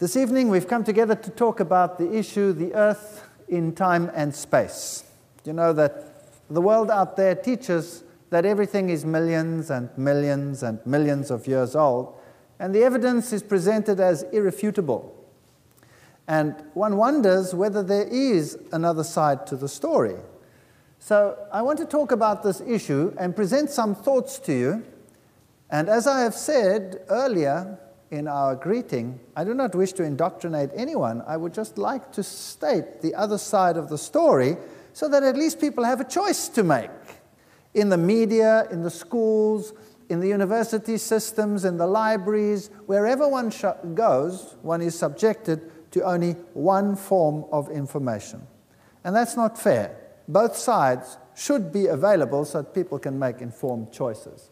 This evening we've come together to talk about the issue, the earth in time and space. You know that the world out there teaches that everything is millions and millions and millions of years old, and the evidence is presented as irrefutable. And one wonders whether there is another side to the story. So I want to talk about this issue and present some thoughts to you. And as I have said earlier in our greeting, I do not wish to indoctrinate anyone. I would just like to state the other side of the story so that at least people have a choice to make. In the media, in the schools, in the university systems, in the libraries, wherever one goes, one is subjected to only one form of information. And that's not fair. Both sides should be available so that people can make informed choices.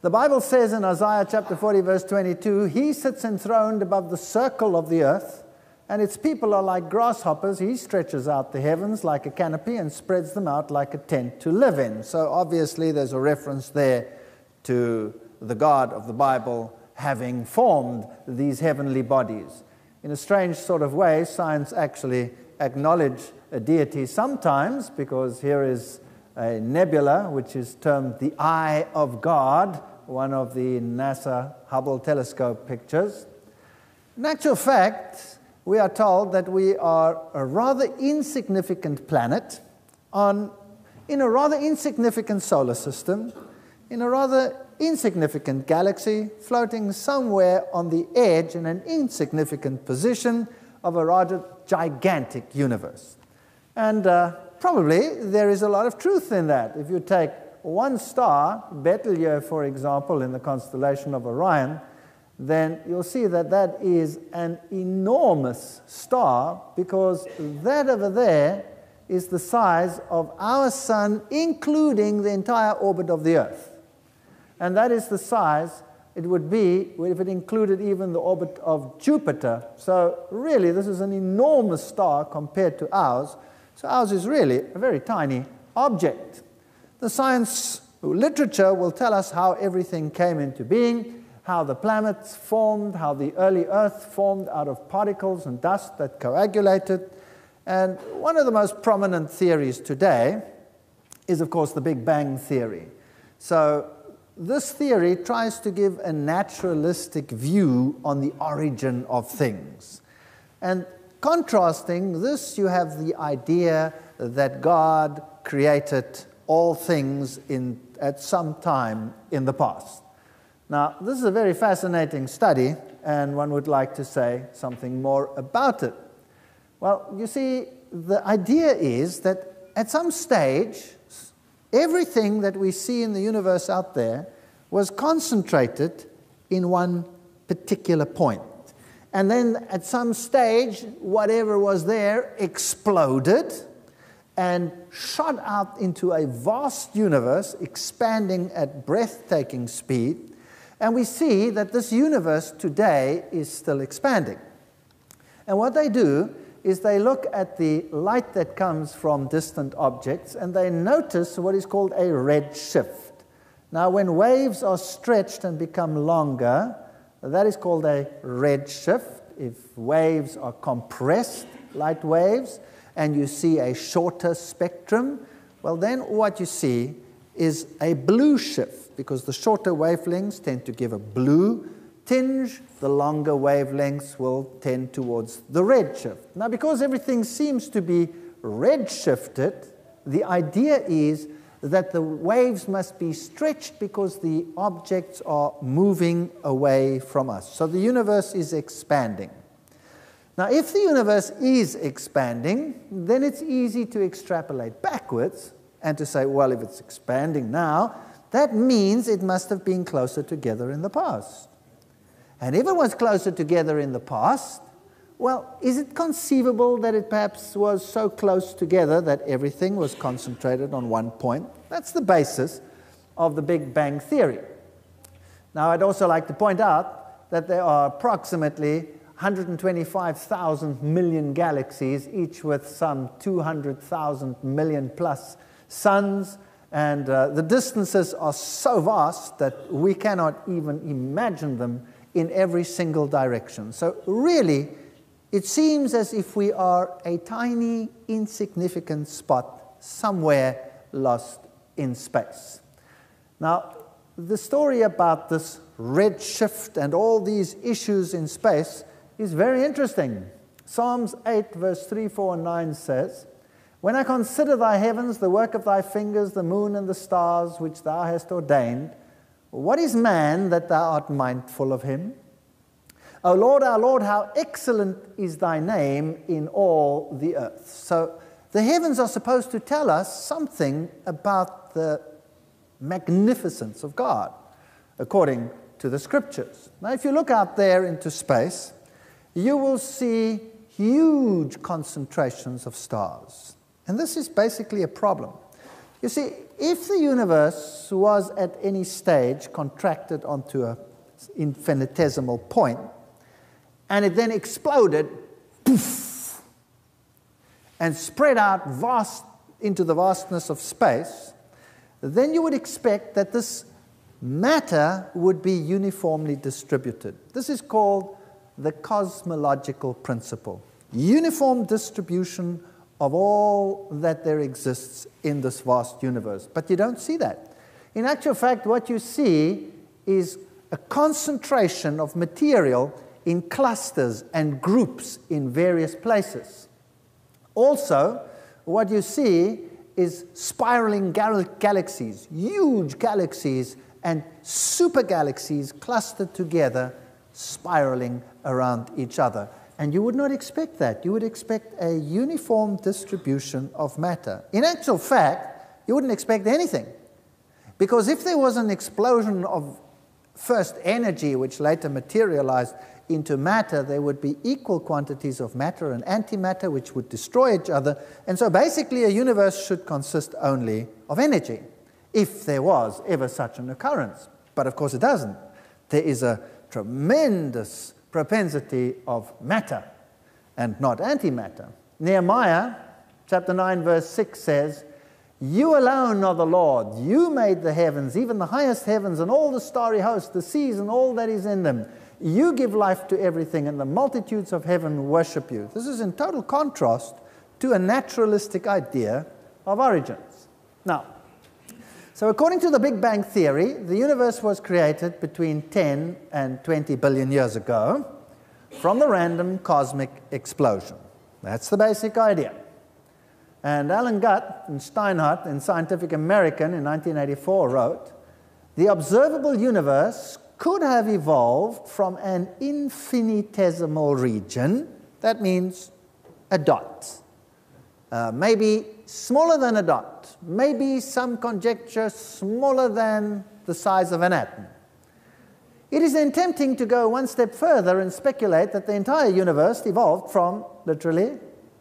The Bible says in Isaiah chapter 40, verse 22, He sits enthroned above the circle of the earth, and its people are like grasshoppers. He stretches out the heavens like a canopy and spreads them out like a tent to live in. So obviously there's a reference there to the God of the Bible having formed these heavenly bodies. In a strange sort of way, science actually acknowledge a deity sometimes, because here is a nebula which is termed the Eye of God, one of the NASA Hubble telescope pictures. In actual fact, we are told that we are a rather insignificant planet in a rather insignificant solar system, in a rather insignificant galaxy, floating somewhere on the edge in an insignificant position of a rather gigantic universe. And probably there is a lot of truth in that. If you take one star, Betelgeuse, for example, in the constellation of Orion, then you'll see that that is an enormous star, because that over there is the size of our sun, including the entire orbit of the Earth. And that is the size it would be if it included even the orbit of Jupiter. So really, this is an enormous star compared to ours. So ours is really a very tiny object. The science literature will tell us how everything came into being, how the planets formed, how the early Earth formed out of particles and dust that coagulated. And one of the most prominent theories today is, of course, the Big Bang theory. So this theory tries to give a naturalistic view on the origin of things. And contrasting this, you have the idea that God created all things at some time in the past. Now, this is a very fascinating study, and one would like to say something more about it. Well, you see, the idea is that at some stage, everything that we see in the universe out there was concentrated in one particular point. And then at some stage, whatever was there exploded and shot out into a vast universe, expanding at breathtaking speed. And we see that this universe today is still expanding. And what they do is they look at the light that comes from distant objects, and they notice what is called a red shift. Now, when waves are stretched and become longer, that is called a red shift. If waves are compressed, light waves, and you see a shorter spectrum, well, then what you see is a blue shift, because the shorter wavelengths tend to give a blue tinge, the longer wavelengths will tend towards the red shift. Now, because everything seems to be red shifted, the idea is that the waves must be stretched because the objects are moving away from us. So the universe is expanding. Now, if the universe is expanding, then it's easy to extrapolate backwards and to say, well, if it's expanding now, that means it must have been closer together in the past. And if it was closer together in the past, well, is it conceivable that it perhaps was so close together that everything was concentrated on one point? That's the basis of the Big Bang theory. Now, I'd also like to point out that there are approximately 125,000 million galaxies, each with some 200,000 million plus suns, and the distances are so vast that we cannot even imagine them in every single direction. So really, it seems as if we are a tiny, insignificant spot somewhere lost in space. Now, the story about this redshift and all these issues in space is very interesting. Psalms 8, verse 3, 4, and 9 says, "When I consider thy heavens, the work of thy fingers, the moon and the stars which thou hast ordained, what is man that thou art mindful of him? O Lord, our Lord, how excellent is thy name in all the earth." So the heavens are supposed to tell us something about the magnificence of God, according to the scriptures. Now, if you look out there into space, you will see huge concentrations of stars. And this is basically a problem. You see, if the universe was at any stage contracted onto an infinitesimal point, and it then exploded, poof, and spread out into the vastness of space, then you would expect that this matter would be uniformly distributed. This is called the cosmological principle. Uniform distribution of all that there exists in this vast universe. But you don't see that. In actual fact, what you see is a concentration of material in clusters and groups in various places. Also, what you see is spiraling galaxies, huge galaxies and super galaxies clustered together, spiraling around each other. And you would not expect that. You would expect a uniform distribution of matter. In actual fact, you wouldn't expect anything. Because if there was an explosion of first energy, which later materialized into matter, there would be equal quantities of matter and antimatter, which would destroy each other. And so basically a universe should consist only of energy, if there was ever such an occurrence. But of course it doesn't. There is a tremendous propensity of matter and not antimatter. Nehemiah chapter 9 verse 6 says, "You alone are the Lord. You made the heavens, even the highest heavens, and all the starry host, the seas and all that is in them. You give life to everything, and the multitudes of heaven worship you." This is in total contrast to a naturalistic idea of origins. Now, so according to the Big Bang Theory, the universe was created between 10 and 20 billion years ago from the random cosmic explosion. That's the basic idea. And Alan Guth and Steinhardt in Scientific American in 1984 wrote, "The observable universe could have evolved from an infinitesimal region," that means a dot, maybe smaller than a dot, maybe some conjecture smaller than the size of an atom. It is then tempting to go one step further and speculate that the entire universe evolved from literally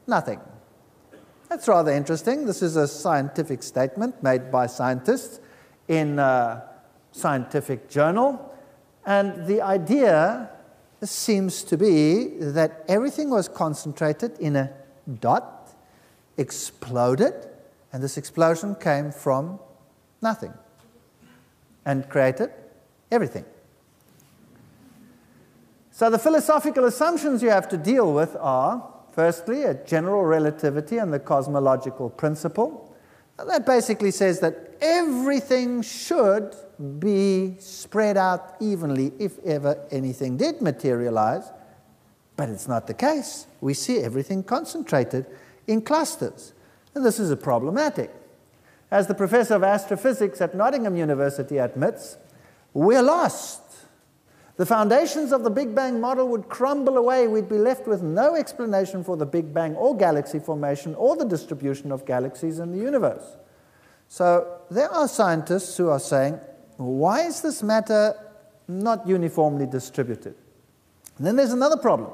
nothing. That's rather interesting. This is a scientific statement made by scientists in a scientific journal. And the idea seems to be that everything was concentrated in a dot, exploded, and this explosion came from nothing and created everything. So the philosophical assumptions you have to deal with are, firstly, a general relativity and the cosmological principle. That basically says that everything should be spread out evenly if ever anything did materialize, but it's not the case. We see everything concentrated in clusters, and this is problematic. As the professor of astrophysics at Nottingham University admits, we're lost. The foundations of the Big Bang model would crumble away. We'd be left with no explanation for the Big Bang or galaxy formation or the distribution of galaxies in the universe. So there are scientists who are saying, why is this matter not uniformly distributed? And then there's another problem.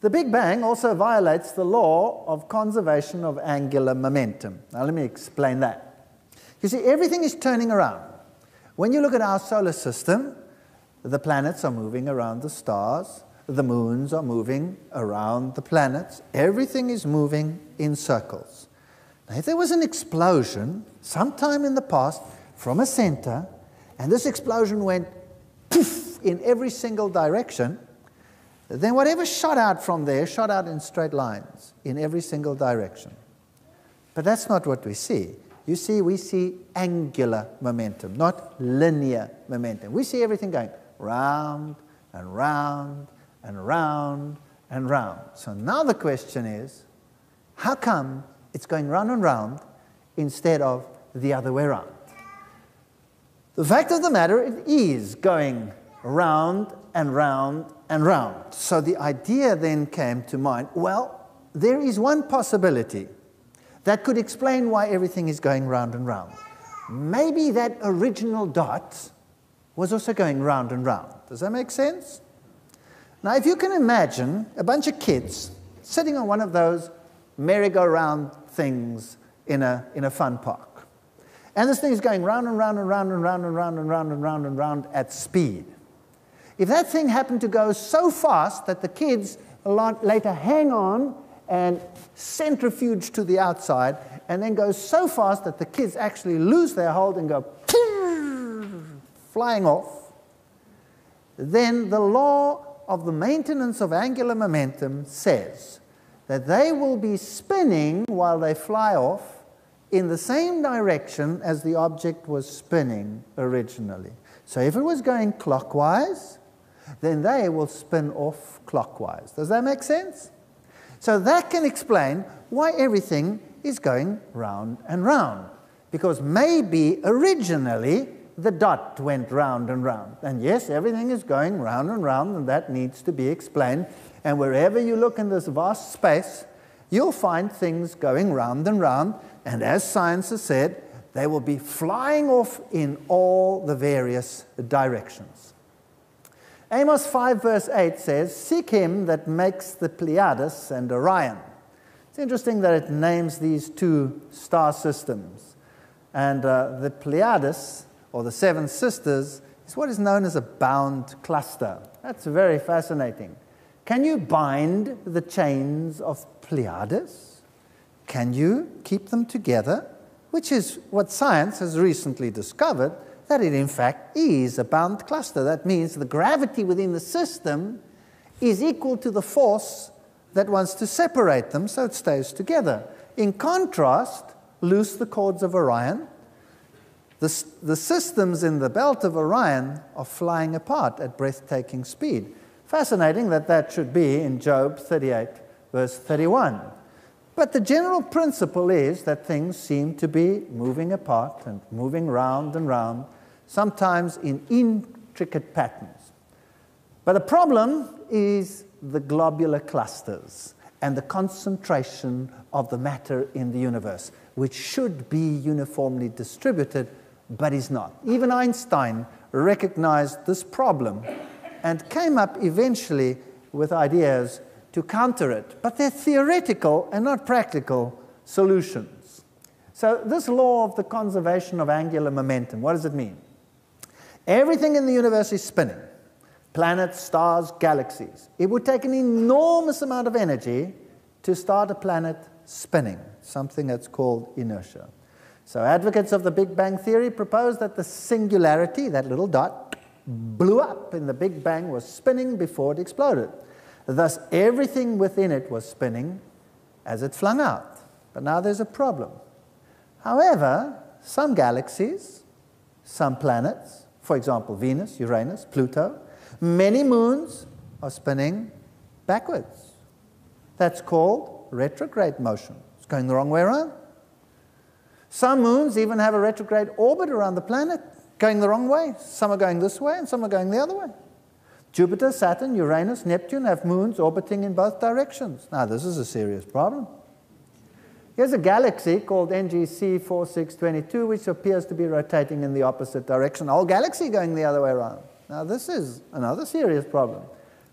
The Big Bang also violates the law of conservation of angular momentum. Now let me explain that. You see, everything is turning around. When you look at our solar system, the planets are moving around the stars, the moons are moving around the planets, everything is moving in circles. Now, if there was an explosion sometime in the past from a center, and this explosion went poof in every single direction, then whatever shot out from there shot out in straight lines in every single direction. But that's not what we see. You see, we see angular momentum, not linear momentum. We see everything going round and round and round and round. So now the question is, how come it's going round and round instead of the other way around? The fact of the matter, it is going round and round and round. So the idea then came to mind, well, there is one possibility that could explain why everything is going round and round. Maybe that original dot was also going round and round. Does that make sense? Now, if you can imagine a bunch of kids sitting on one of those merry-go-round things in a fun park. And this thing is going round and round and round and round and round and round and round and round at speed. If that thing happened to go so fast that the kids a lot later hang on and centrifuge to the outside, and then go so fast that the kids actually lose their hold and go flying off, then the law of the maintenance of angular momentum says that they will be spinning while they fly off in the same direction as the object was spinning originally. So if it was going clockwise, then they will spin off clockwise. Does that make sense? So that can explain why everything is going round and round. Because maybe originally the dot went round and round. And yes, everything is going round, and that needs to be explained. And wherever you look in this vast space, you'll find things going round and round. And as science has said, they will be flying off in all the various directions. Amos 5 verse 8 says, "Seek him that makes the Pleiades and Orion." It's interesting that it names these two star systems. And the Pleiades, or the Seven Sisters, is what is known as a bound cluster. That's very fascinating. Can you bind the chains of Pleiades? Can you keep them together? Which is what science has recently discovered, that it in fact is a bound cluster. That means the gravity within the system is equal to the force that wants to separate them, so it stays together. In contrast, loose the cords of Orion. The systems in the belt of Orion are flying apart at breathtaking speed. Fascinating that that should be in Job 38, verse 31. But the general principle is that things seem to be moving apart and moving round and round, sometimes in intricate patterns. But the problem is the globular clusters and the concentration of the matter in the universe, which should be uniformly distributed, but is not. Even Einstein recognized this problem and came up eventually with ideas to counter it. But they're theoretical and not practical solutions. So this law of the conservation of angular momentum, what does it mean? Everything in the universe is spinning. Planets, stars, galaxies. It would take an enormous amount of energy to start a planet spinning, something that's called inertia. So advocates of the Big Bang Theory propose that the singularity, that little dot, blew up and the Big Bang was spinning before it exploded. Thus, everything within it was spinning as it flung out. But now there's a problem. However, some galaxies, some planets, for example, Venus, Uranus, Pluto, many moons are spinning backwards. That's called retrograde motion. It's going the wrong way around. Some moons even have a retrograde orbit around the planet, going the wrong way. Some are going this way and some are going the other way. Jupiter, Saturn, Uranus, Neptune have moons orbiting in both directions. Now, this is a serious problem. Here's a galaxy called NGC 4622, which appears to be rotating in the opposite direction. The whole galaxy going the other way around. Now, this is another serious problem.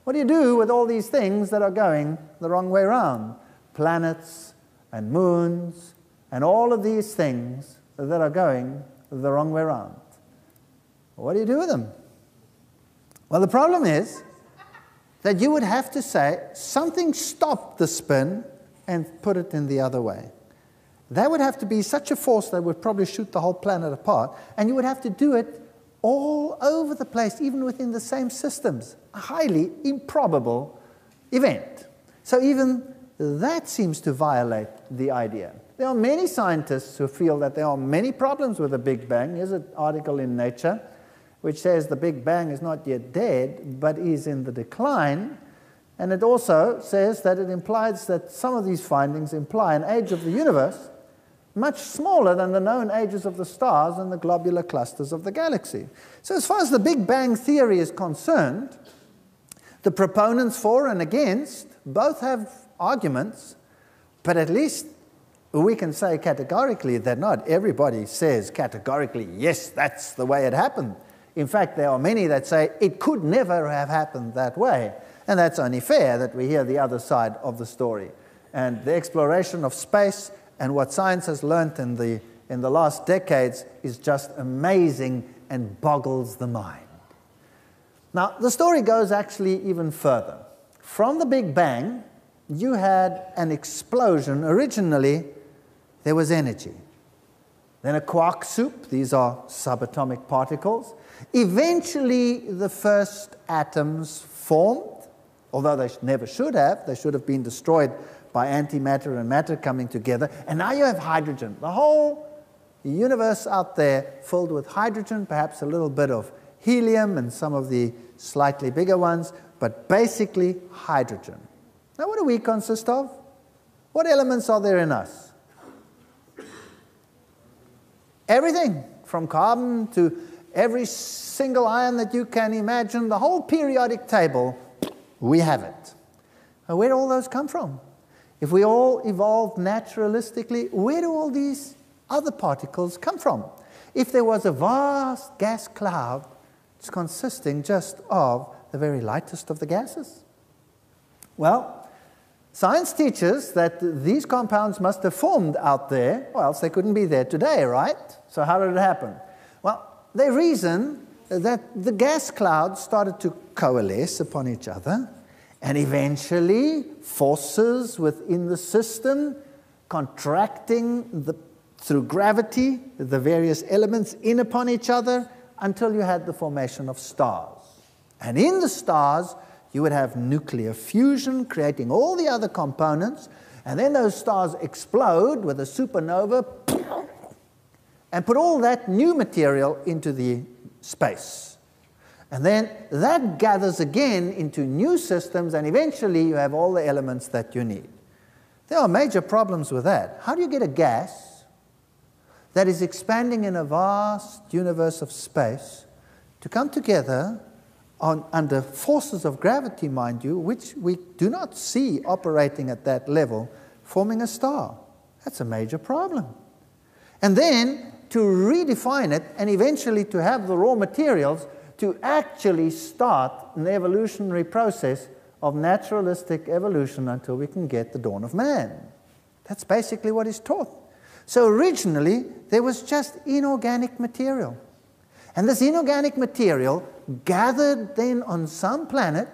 What do you do with all these things that are going the wrong way around? Planets and moons and all of these things that are going the wrong way around. What do you do with them? Well, the problem is that you would have to say something stopped the spin and put it in the other way. That would have to be such a force that would probably shoot the whole planet apart, and you would have to do it all over the place, even within the same systems. A highly improbable event. So even that seems to violate the idea. There are many scientists who feel that there are many problems with the Big Bang. Here's an article in Nature which says the Big Bang is not yet dead, but is in the decline. And it also says that it implies that some of these findings imply an age of the universe much smaller than the known ages of the stars and the globular clusters of the galaxy. So as far as the Big Bang theory is concerned, the proponents for and against both have arguments, but at least we can say categorically that not everybody says categorically, yes, that's the way it happened. In fact, there are many that say it could never have happened that way. And that's only fair that we hear the other side of the story. And the exploration of space and what science has learned in the last decades is just amazing and boggles the mind. Now, the story goes actually even further. From the Big Bang, you had an explosion. Originally, there was energy. Then a quark soup. These are subatomic particles. Eventually, the first atoms formed, although they never should have. They should have been destroyed by antimatter and matter coming together. And now you have hydrogen. The whole universe out there filled with hydrogen, perhaps a little bit of helium and some of the slightly bigger ones, but basically hydrogen. Now, what do we consist of? What elements are there in us? Everything, from carbon to every single ion that you can imagine, the whole periodic table, we have it. Now, where do all those come from? If we all evolved naturalistically, where do all these other particles come from? If there was a vast gas cloud, it's consisting just of the very lightest of the gases. Well, science teaches that these compounds must have formed out there, or else they couldn't be there today, right? So how did it happen? Well, they reason that the gas clouds started to coalesce upon each other, and eventually forces within the system contracting through gravity, the various elements in upon each other, until you had the formation of stars. And in the stars, you would have nuclear fusion, creating all the other components, and then those stars explode with a supernova and put all that new material into the space. And then that gathers again into new systems, and eventually you have all the elements that you need. There are major problems with that. How do you get a gas that is expanding in a vast universe of space to come together under forces of gravity, mind you, which we do not see operating at that level, forming a star? That's a major problem. And then to redefine it and eventually to have the raw materials to actually start an evolutionary process of naturalistic evolution until we can get the dawn of man. That's basically what is taught. So originally, there was just inorganic material. And this inorganic material gathered then on some planet,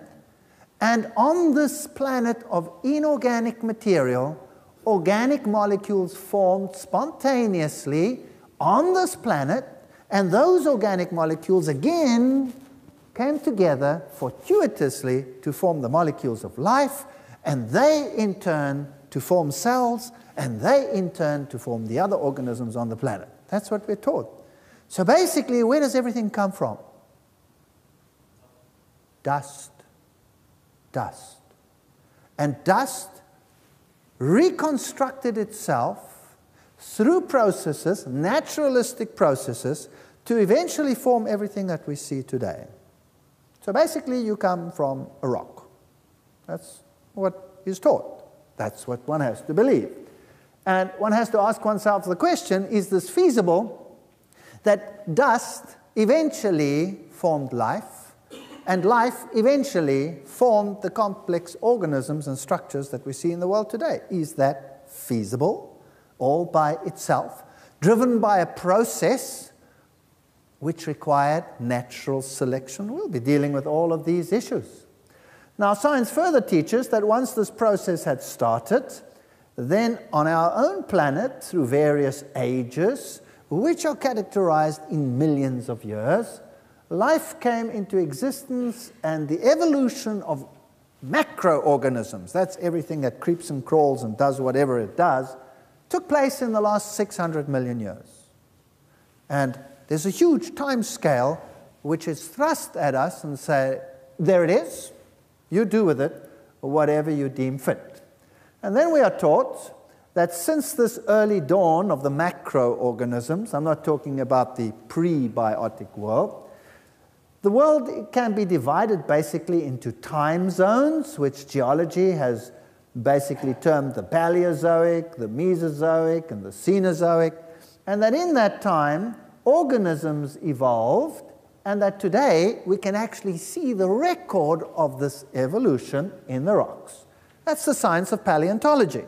and on this planet of inorganic material, organic molecules formed spontaneously on this planet, and those organic molecules again came together fortuitously to form the molecules of life, and they in turn to form cells, and they in turn to form the other organisms on the planet. That's what we're taught. So basically, where does everything come from? Dust. Dust. And dust reconstructed itself through processes, naturalistic processes, to eventually form everything that we see today. So basically, you come from a rock. That's what is taught. That's what one has to believe. And one has to ask oneself the question, is this feasible, that dust eventually formed life, and life eventually formed the complex organisms and structures that we see in the world today? Is that feasible, all by itself, driven by a process which required natural selection? We'll be dealing with all of these issues. Now, science further teaches that once this process had started, then on our own planet, through various ages, which are characterized in millions of years, life came into existence and the evolution of macroorganisms, that's everything that creeps and crawls and does whatever it does, took place in the last 600 million years. And there's a huge time scale which is thrust at us and say, there it is, you do with it whatever you deem fit. And then we are taught that since this early dawn of the macroorganisms, I'm not talking about the prebiotic world, the world can be divided basically into time zones, which geology has basically termed the Paleozoic, the Mesozoic, and the Cenozoic, and that in that time, organisms evolved, and that today we can actually see the record of this evolution in the rocks. That's the science of paleontology.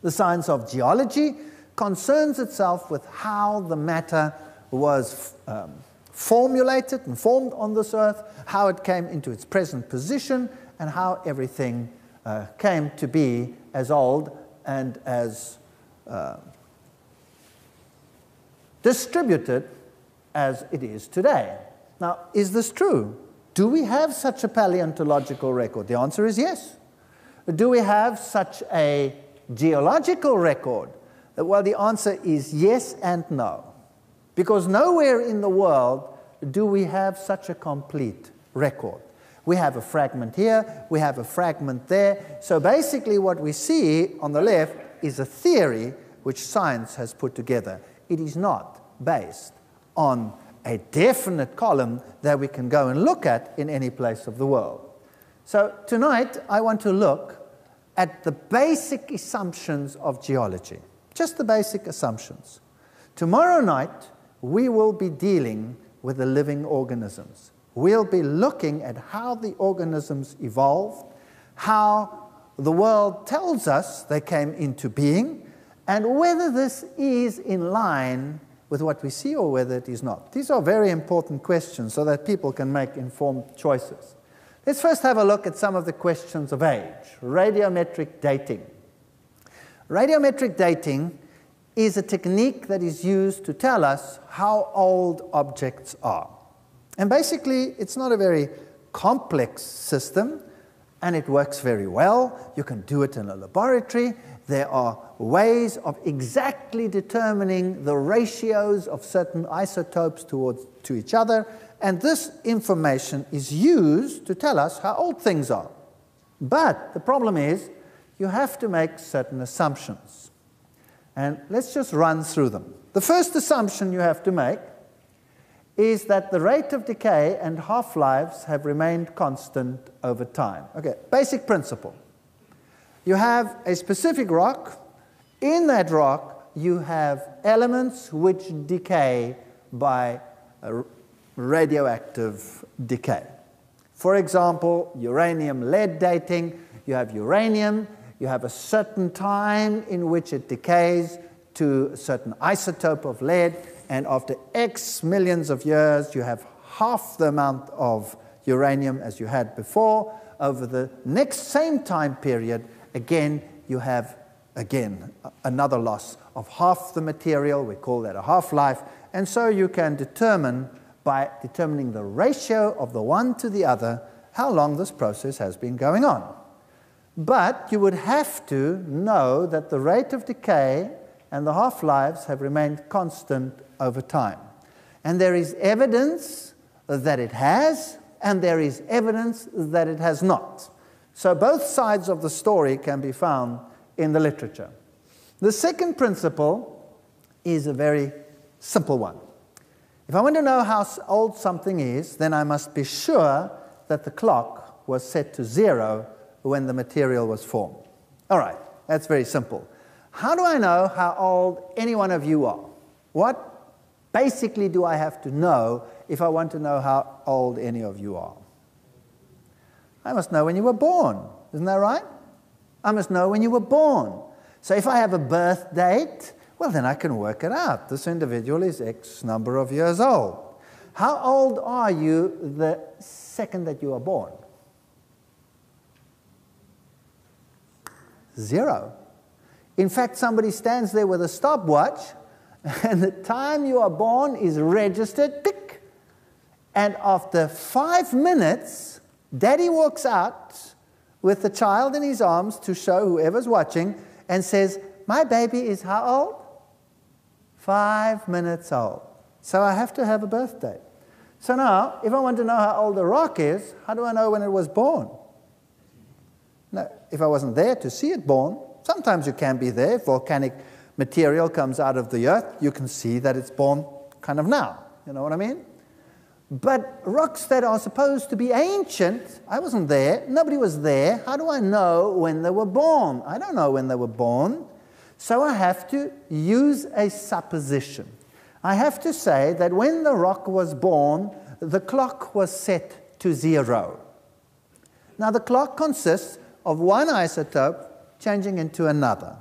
The science of geology concerns itself with how the matter was formulated and formed on this earth, how it came into its present position, and how everything came to be as old and as distributed as it is today. Now, is this true? Do we have such a paleontological record? The answer is yes. Do we have such a geological record? Well, the answer is yes and no. Because nowhere in the world do we have such a complete record. We have a fragment here, we have a fragment there. So basically what we see on the left is a theory which science has put together. It is not based on a definite column that we can go and look at in any place of the world. So tonight I want to look at the basic assumptions of geology, just the basic assumptions. Tomorrow night we will be dealing with the living organisms. We'll be looking at how the organisms evolved, how the world tells us they came into being, and whether this is in line with what we see or whether it is not. These are very important questions so that people can make informed choices. Let's first have a look at some of the questions of age. Radiometric dating. Radiometric dating is a technique that is used to tell us how old objects are. And basically, it's not a very complex system, and it works very well. You can do it in a laboratory. There are ways of exactly determining the ratios of certain isotopes to each other, and this information is used to tell us how old things are. But the problem is, you have to make certain assumptions. And let's just run through them. The first assumption you have to make is that the rate of decay and half-lives have remained constant over time. Okay, basic principle. You have a specific rock. In that rock, you have elements which decay by radioactive decay. For example, uranium-lead dating. You have uranium. You have a certain time in which it decays to a certain isotope of lead, and after X millions of years, you have half the amount of uranium as you had before. Over the next same time period, again, you have, another loss of half the material. We call that a half-life. And so you can determine, by determining the ratio of the one to the other, how long this process has been going on. But you would have to know that the rate of decay and the half-lives have remained constant over time. And there is evidence that it has, and there is evidence that it has not. So both sides of the story can be found in the literature. The second principle is a very simple one. If I want to know how old something is, then I must be sure that the clock was set to 0 when the material was formed. All right, that's very simple. How do I know how old any one of you are? What basically do I have to know if I want to know how old any of you are? I must know when you were born. Isn't that right? I must know when you were born. So if I have a birth date, well, then I can work it out. This individual is X number of years old. How old are you the second that you are born? 0. In fact, somebody stands there with a stopwatch, and the time you are born is registered, tick, And after 5 minutes, Daddy walks out with the child in his arms to show whoever's watching and says, my baby is how old? 5 minutes old. So I have to have a birthday. So now, if I want to know how old the rock is, how do I know when it was born? Now, if I wasn't there to see it born, sometimes you can be there. If volcanic material comes out of the earth, you can see that it's born kind of now. You know what I mean? But rocks that are supposed to be ancient, I wasn't there, nobody was there. How do I know when they were born? I don't know when they were born. So I have to use a supposition. I have to say that when the rock was born, the clock was set to 0. Now the clock consists of one isotope changing into another.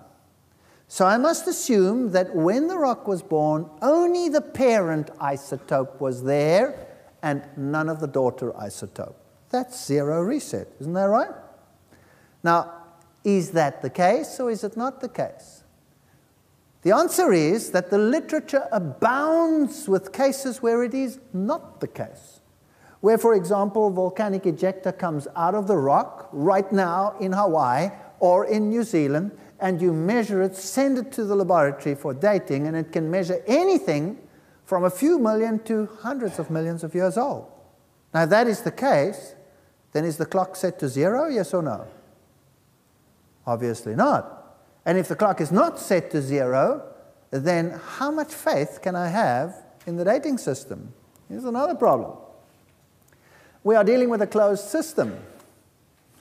So I must assume that when the rock was born, only the parent isotope was there and none of the daughter isotope. That's 0 reset, isn't that right? Now, is that the case or is it not the case? The answer is that the literature abounds with cases where it is not the case. Where, for example, volcanic ejecta comes out of the rock right now in Hawaii or in New Zealand, and you measure it, send it to the laboratory for dating, and it can measure anything from a few million to hundreds of millions of years old. Now, if that is the case, then is the clock set to 0, yes or no? Obviously not. And if the clock is not set to 0, then how much faith can I have in the dating system? Here's another problem. We are dealing with a closed system.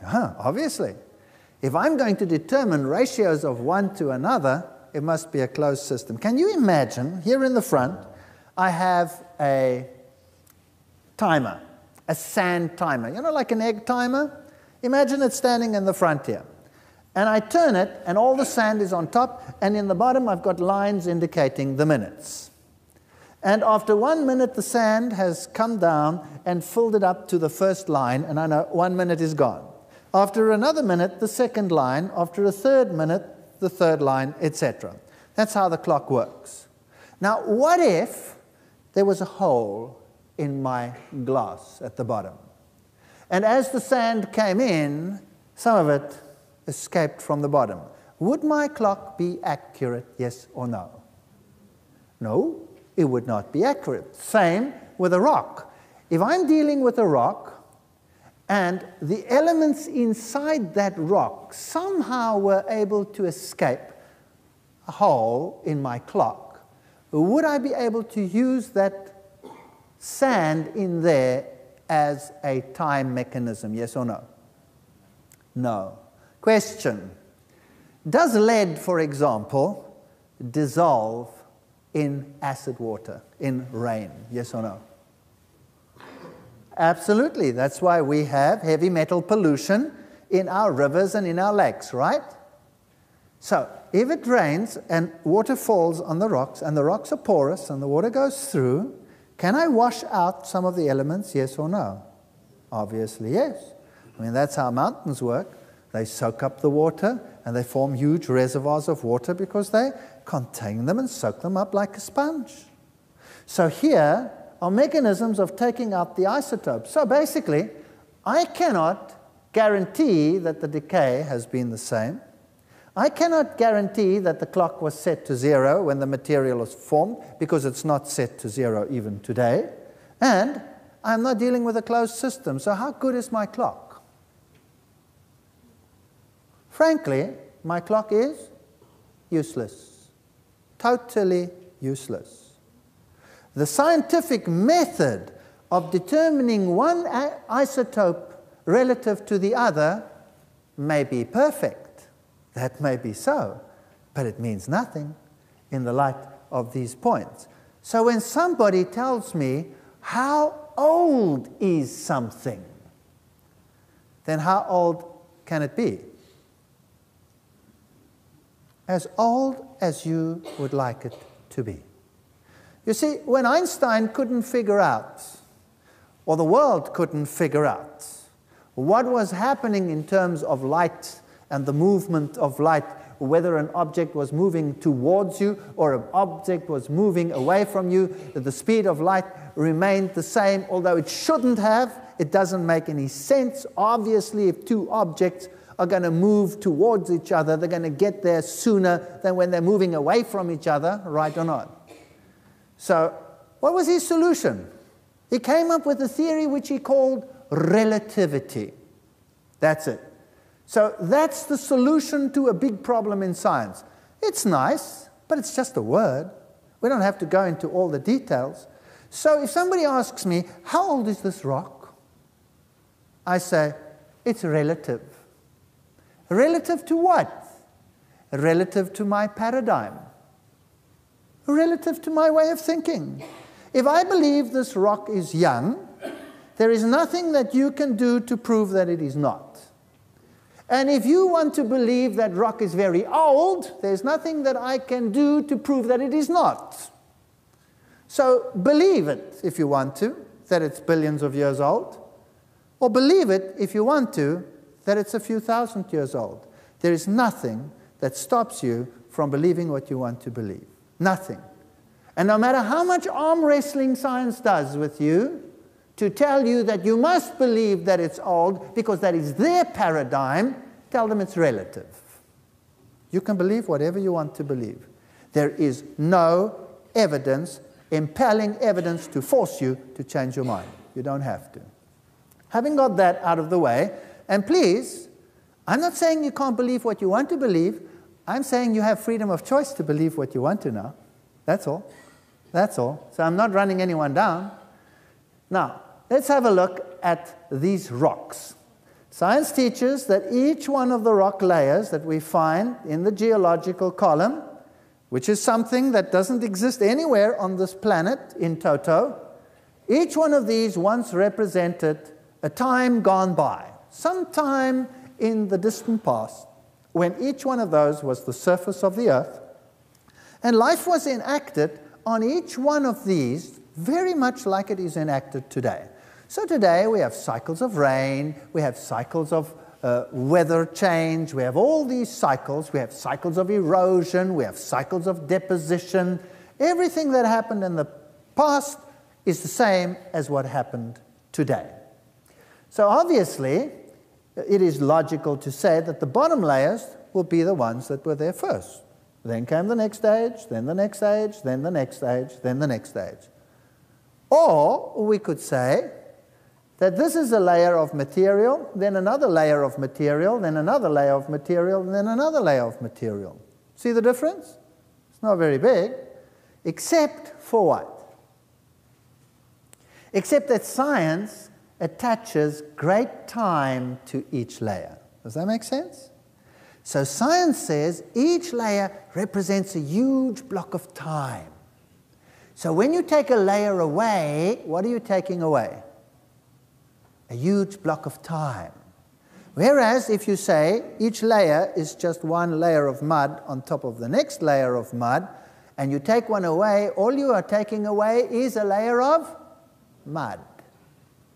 Obviously. If I'm going to determine ratios of one to another, it must be a closed system. Can you imagine, here in the front, I have a timer, a sand timer. You know, like an egg timer? Imagine it standing in the front here. And I turn it, and all the sand is on top, and in the bottom I've got lines indicating the minutes. And after 1 minute, the sand has come down and filled it up to the first line, and I know 1 minute is gone. After another minute, the second line. After a third minute, the third line, etc. That's how the clock works. Now, what if there was a hole in my glass at the bottom? And as the sand came in, some of it escaped from the bottom. Would my clock be accurate, yes or no? No, it would not be accurate. Same with a rock. If I'm dealing with a rock, and the elements inside that rock somehow were able to escape a hole in my clock, would I be able to use that sand in there as a time mechanism, yes or no? No. Question. Does lead, for example, dissolve in acid water, in rain, yes or no? Absolutely. That's why we have heavy metal pollution in our rivers and in our lakes, right? So, if it rains and water falls on the rocks, and the rocks are porous and the water goes through, can I wash out some of the elements, yes or no? Obviously, yes. I mean, that's how mountains work. They soak up the water and they form huge reservoirs of water because they contain them and soak them up like a sponge. So here are mechanisms of taking out the isotopes. So basically, I cannot guarantee that the decay has been the same. I cannot guarantee that the clock was set to 0 when the material was formed, because it's not set to 0 even today. And I'm not dealing with a closed system. So how good is my clock? Frankly, my clock is useless. Totally useless. The scientific method of determining one isotope relative to the other may be perfect. That may be so, but it means nothing in the light of these points. So when somebody tells me how old is something, then how old can it be? As old as you would like it to be. You see, when Einstein couldn't figure out, or the world couldn't figure out, what was happening in terms of light and the movement of light whether an object was moving towards you or an object was moving away from you, that the speed of light remained the same, although it shouldn't have. It doesn't make any sense. Obviously, if two objects are going to move towards each other, they're going to get there sooner than when they're moving away from each other, right or not? So, what was his solution? He came up with a theory which he called relativity. That's it. So that's the solution to a big problem in science. It's nice, but it's just a word. We don't have to go into all the details. So if somebody asks me, how old is this rock? I say, it's relative. Relative to what? Relative to my paradigm. Relative to my way of thinking. If I believe this rock is young, there is nothing that you can do to prove that it is not. And if you want to believe that rock is very old, there's nothing that I can do to prove that it is not. So believe it if you want to, that it's billions of years old. Or believe it if you want to, that it's a few thousand years old. There is nothing that stops you from believing what you want to believe. Nothing. And no matter how much arm wrestling science does with you to tell you that you must believe that it's old because that is their paradigm, tell them it's relative. You can believe whatever you want to believe. There is no evidence, impelling evidence to force you to change your mind. You don't have to. Having got that out of the way, and please, I'm not saying you can't believe what you want to believe. I'm saying you have freedom of choice to believe what you want to now. That's all. That's all. So I'm not running anyone down. Now, let's have a look at these rocks. Science teaches that each one of the rock layers that we find in the geological column, which is something that doesn't exist anywhere on this planet in toto, each one of these once represented a time gone by, sometime in the distant past, when each one of those was the surface of the earth, and life was enacted on each one of these very much like it is enacted today. So today we have cycles of rain, we have cycles of weather change, we have all these cycles, we have cycles of erosion, we have cycles of deposition. Everything that happened in the past is the same as what happened today. So obviously, it is logical to say that the bottom layers will be the ones that were there first. Then came the next stage, then the next stage, then the next stage, then the next stage. Or we could say that this is a layer of material, then another layer of material, then another layer of material, and then another layer of material. See the difference? It's not very big, except for what? Except that science attaches great time to each layer. Does that make sense? So science says each layer represents a huge block of time. So when you take a layer away, what are you taking away? A huge block of time. Whereas if you say each layer is just one layer of mud on top of the next layer of mud, and you take one away, all you are taking away is a layer of mud.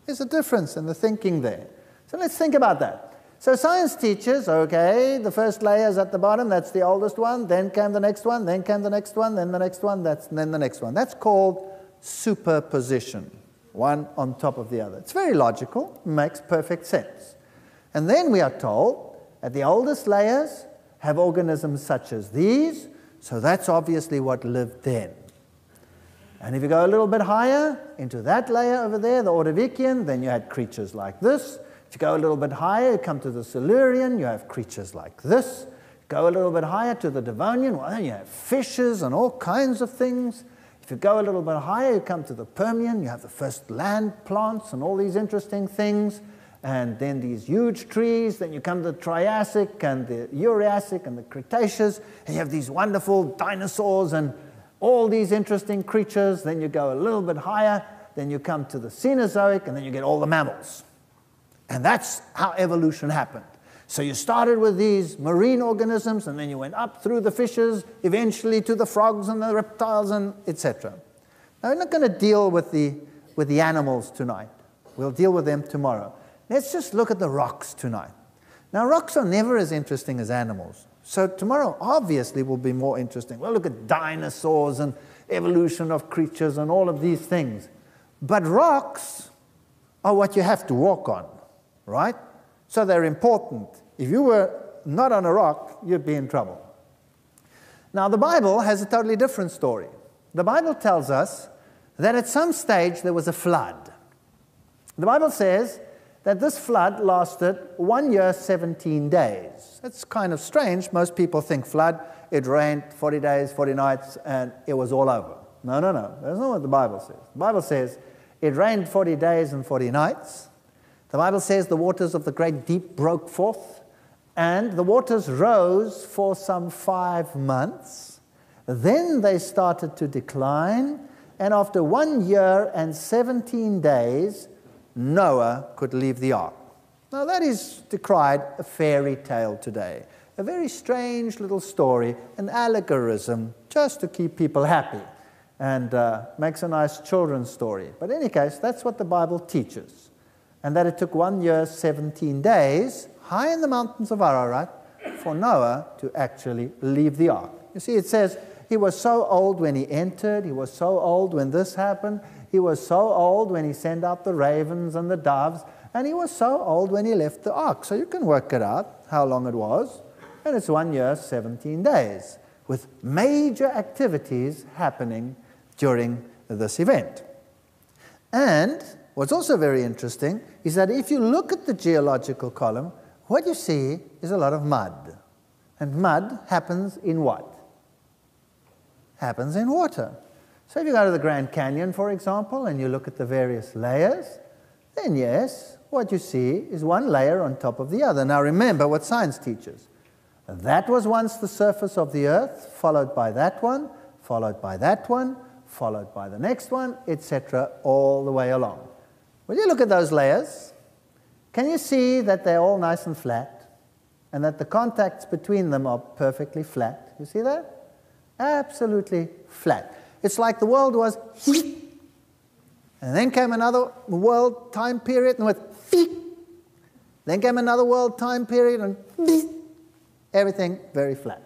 There's a difference in the thinking there. So let's think about that. So science teaches, okay, the first layer is at the bottom, that's the oldest one, then came the next one, then came the next one, then the next one, then the next one. That's called superposition, one on top of the other. It's very logical, makes perfect sense. And then we are told that the oldest layers have organisms such as these, so that's obviously what lived then. And if you go a little bit higher into that layer over there, the Ordovician, then you had creatures like this. If you go a little bit higher, you come to the Silurian, you have creatures like this. Go a little bit higher to the Devonian, well, then you have fishes and all kinds of things. If you go a little bit higher, you come to the Permian, you have the first land plants and all these interesting things. And then these huge trees, then you come to the Triassic and the Jurassic and the Cretaceous, and you have these wonderful dinosaurs and all these interesting creatures. Then you go a little bit higher, then you come to the Cenozoic, and then you get all the mammals. And that's how evolution happened. So you started with these marine organisms, and then you went up through the fishes, eventually to the frogs and the reptiles, and etc. Now, we're not going to deal with the animals tonight. We'll deal with them tomorrow. Let's just look at the rocks tonight. Now, rocks are never as interesting as animals. So tomorrow obviously will be more interesting. We'll look at dinosaurs and evolution of creatures and all of these things. But rocks are what you have to walk on, right? So they're important. If you were not on a rock, you'd be in trouble. Now the Bible has a totally different story. The Bible tells us that at some stage there was a flood. The Bible says that this flood lasted 1 year, 17 days. That's kind of strange. Most people think flood, it rained 40 days, 40 nights, and it was all over. No. That's not what the Bible says. The Bible says it rained 40 days and 40 nights. The Bible says the waters of the great deep broke forth, and the waters rose for some 5 months. Then they started to decline, and after 1 year and 17 days, Noah could leave the ark. Now that is decried a fairy tale today. A very strange little story, an allegorism, just to keep people happy, and makes a nice children's story. But in any case, that's what the Bible teaches. And that it took 1 year, 17 days, high in the mountains of Ararat, for Noah to actually leave the ark. You see, it says he was so old when he entered, he was so old when this happened, he was so old when he sent out the ravens and the doves, and he was so old when he left the ark. So you can work it out, how long it was. And it's 1 year, 17 days, with major activities happening during this event. And what's also very interesting is that if you look at the geological column, what you see is a lot of mud. And mud happens in what? Happens in water. So if you go to the Grand Canyon, for example, and you look at the various layers, then yes, what you see is one layer on top of the other. Now remember what science teaches. That was once the surface of the earth, followed by that one, followed by that one, followed by the next one, etc., all the way along. When you look at those layers, can you see that they're all nice and flat, and that the contacts between them are perfectly flat? You see that? Absolutely flat. It's like the world was, and then came another world time period and went, then came another world time period and everything very flat.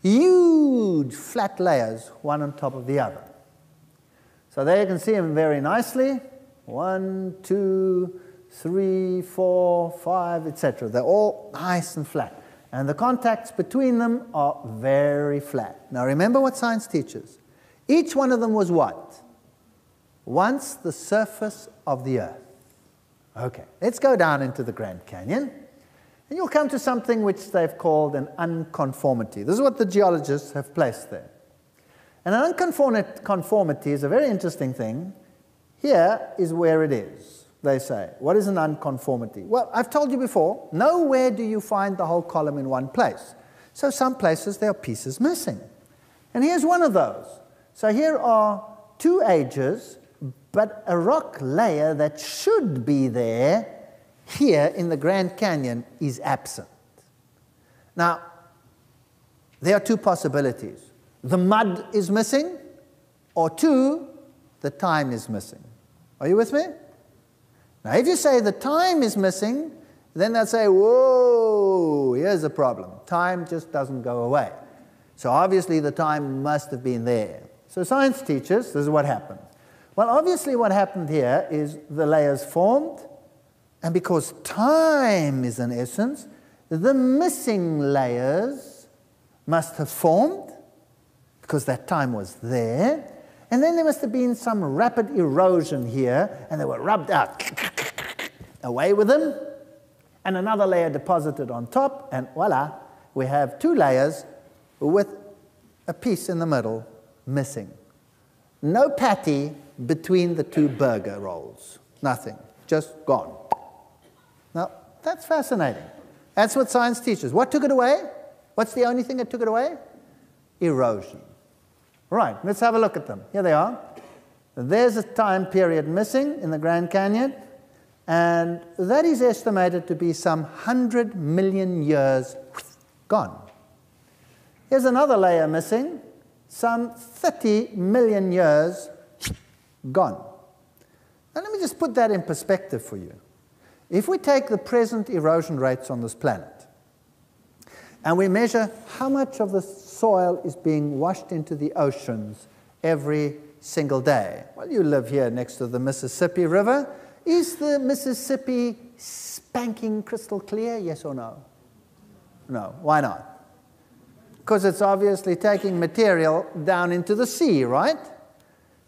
Huge flat layers, one on top of the other. So there you can see them very nicely. 1, 2, 3, 4, 5, etc. They're all nice and flat. And the contacts between them are very flat. Now remember what science teaches. Each one of them was what? Once the surface of the earth. Okay, let's go down into the Grand Canyon, and you'll come to something which they've called an unconformity. This is what the geologists have placed there. And an unconformity is a very interesting thing. Here is where it is, they say. What is an unconformity? Well, I've told you before, nowhere do you find the whole column in one place. So some places there are pieces missing. And here's one of those. So here are 2 ages, but a rock layer that should be there here in the Grand Canyon is absent. Now, there are 2 possibilities. The mud is missing, or 2, the time is missing. Are you with me? Now, if you say the time is missing, then they'll say, whoa, here's a problem. Time just doesn't go away. So obviously the time must have been there. So science teaches, this is what happened. Well, obviously what happened here is the layers formed, and because time is an essence, the missing layers must have formed, because that time was there, and then there must have been some rapid erosion here, and they were rubbed out, away with them, and another layer deposited on top, and voila, we have 2 layers with a piece in the middle missing. No patty between the 2 burger rolls. Nothing. Just gone. Now, that's fascinating. That's what science teaches. What took it away? What's the only thing that took it away? Erosion. Right, let's have a look at them. Here they are. There's a time period missing in the Grand Canyon, and that is estimated to be some 100 million years gone. Here's another layer missing, some 30 million years gone. Now let me just put that in perspective for you. If we take the present erosion rates on this planet, And we measure how much of the soil is being washed into the oceans every single day. Well, you live here next to the Mississippi River. Is the Mississippi spanking crystal clear, yes or no? No. Why not? Because it's obviously taking material down into the sea, right?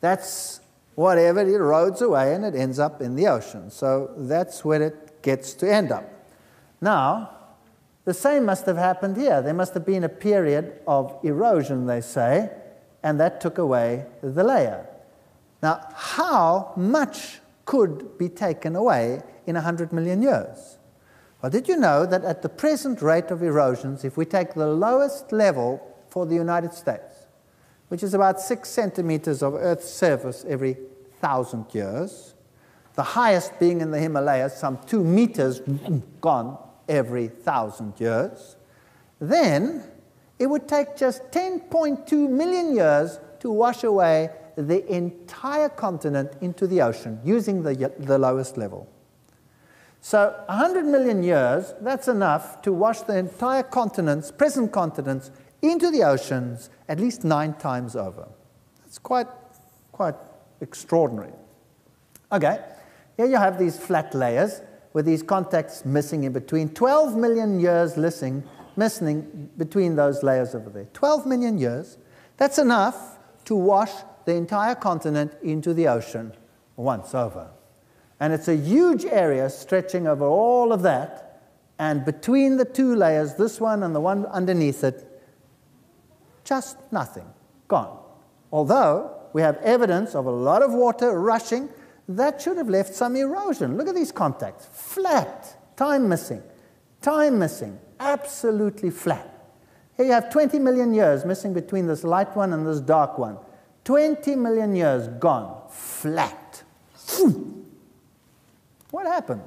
That's whatever it erodes away and it ends up in the ocean. So that's where it gets to end up. Now, the same must have happened here. There must have been a period of erosion, they say, and that took away the layer. Now, how much could be taken away in 100 million years? Well, did you know that at the present rate of erosions, if we take the lowest level for the United States, which is about 6 centimeters of Earth's surface every 1,000 years, the highest being in the Himalayas, some 2 meters gone every 1,000 years, then it would take just 10.2 million years to wash away the entire continent into the ocean using the lowest level. So 100 million years, that's enough to wash the entire continents, present continents, into the oceans at least 9 times over. That's quite extraordinary. Okay, here you have these flat layers with these contacts missing in between. 12 million years missing between those layers over there. 12 million years. That's enough to wash the entire continent into the ocean once over. And it's a huge area stretching over all of that. And between the 2 layers, this one and the one underneath it, just nothing. Gone. Although we have evidence of a lot of water rushing, that should have left some erosion. Look at these contacts. Flat. Time missing. Time missing. Absolutely flat. Here you have 20 million years missing between this light one and this dark one. 20 million years gone. Flat. What happened?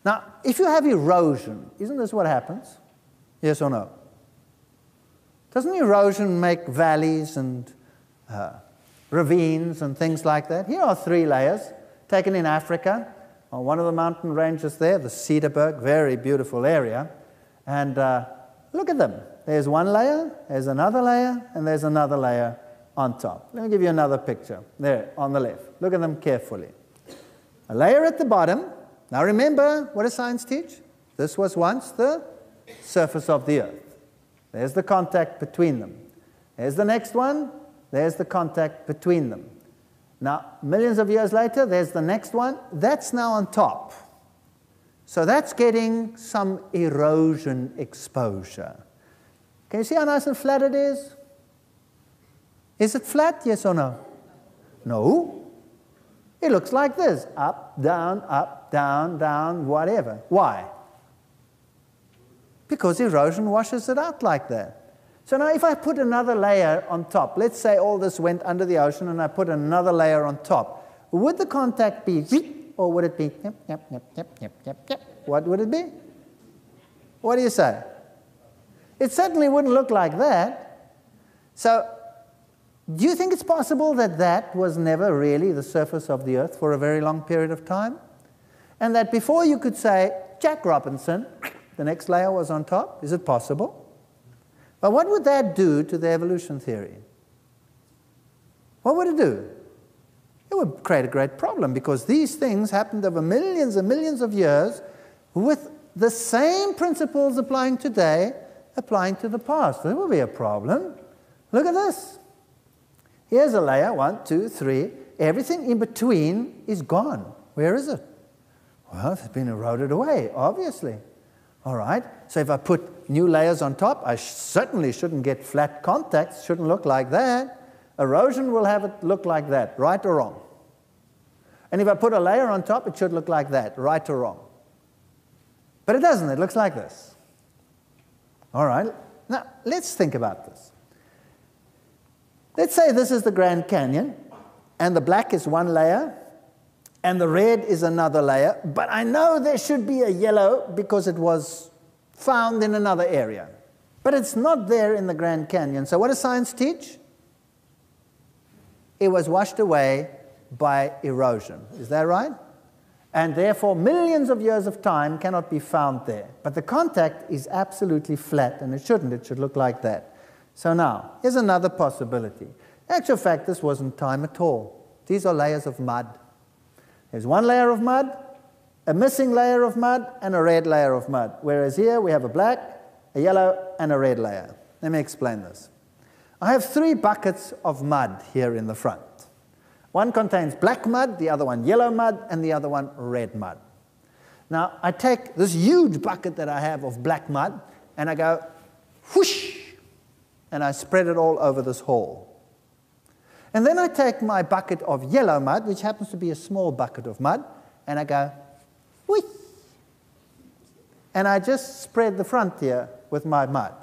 Now, if you have erosion, isn't this what happens? Yes or no? Doesn't erosion make valleys and ravines and things like that? Here are 3 layers taken in Africa on one of the mountain ranges there, the Cedarburg, very beautiful area. And look at them. There's one layer, there's another layer, and there's another layer on top. Let me give you another picture. There, on the left. Look at them carefully. A layer at the bottom. Now remember, what does science teach? This was once the surface of the earth. There's the contact between them. There's the next one. There's the contact between them. Now, millions of years later, there's the next one. That's now on top. So that's getting some erosion exposure. Can you see how nice and flat it is? Is it flat, yes or no? No. It looks like this. Up, down, down, whatever. Why? Because erosion washes it out like that. So now if I put another layer on top, let's say all this went under the ocean and I put another layer on top, would the contact be or would it be yep? What would it be? What do you say? It certainly wouldn't look like that. So do you think it's possible that that was never really the surface of the earth for a very long period of time? And that before you could say, Jack Robinson, the next layer was on top? Is it possible? But what would that do to the evolution theory? What would it do? It would create a great problem because these things happened over millions and millions of years with the same principles applying today, applying to the past. There will be a problem. Look at this. Here's a layer, 1, 2, 3. Everything in between is gone. Where is it? Well, it's been eroded away, obviously. All right, so if I put new layers on top, I certainly shouldn't get flat contacts, shouldn't look like that. Erosion will have it look like that, right or wrong? And if I put a layer on top, it should look like that, right or wrong? But it doesn't, it looks like this. All right, now let's think about this. Let's say this is the Grand Canyon, and the black is one layer, and the red is another layer, but I know there should be a yellow because it was found in another area. But it's not there in the Grand Canyon. So what does science teach? It was washed away by erosion. Is that right? And therefore, millions of years of time cannot be found there. But the contact is absolutely flat, and it shouldn't. It should look like that. So now, here's another possibility. In actual fact, this wasn't time at all. These are layers of mud. There's one layer of mud, a missing layer of mud, and a red layer of mud. Whereas here, we have a black, a yellow, and a red layer. Let me explain this. I have 3 buckets of mud here in the front. One contains black mud, the other one yellow mud, and the other one red mud. Now, I take this huge bucket that I have of black mud, and I go whoosh, and I spread it all over this hall. And then I take my bucket of yellow mud, which happens to be a small bucket of mud, and I go whoosh, and I just spread the front here with my mud.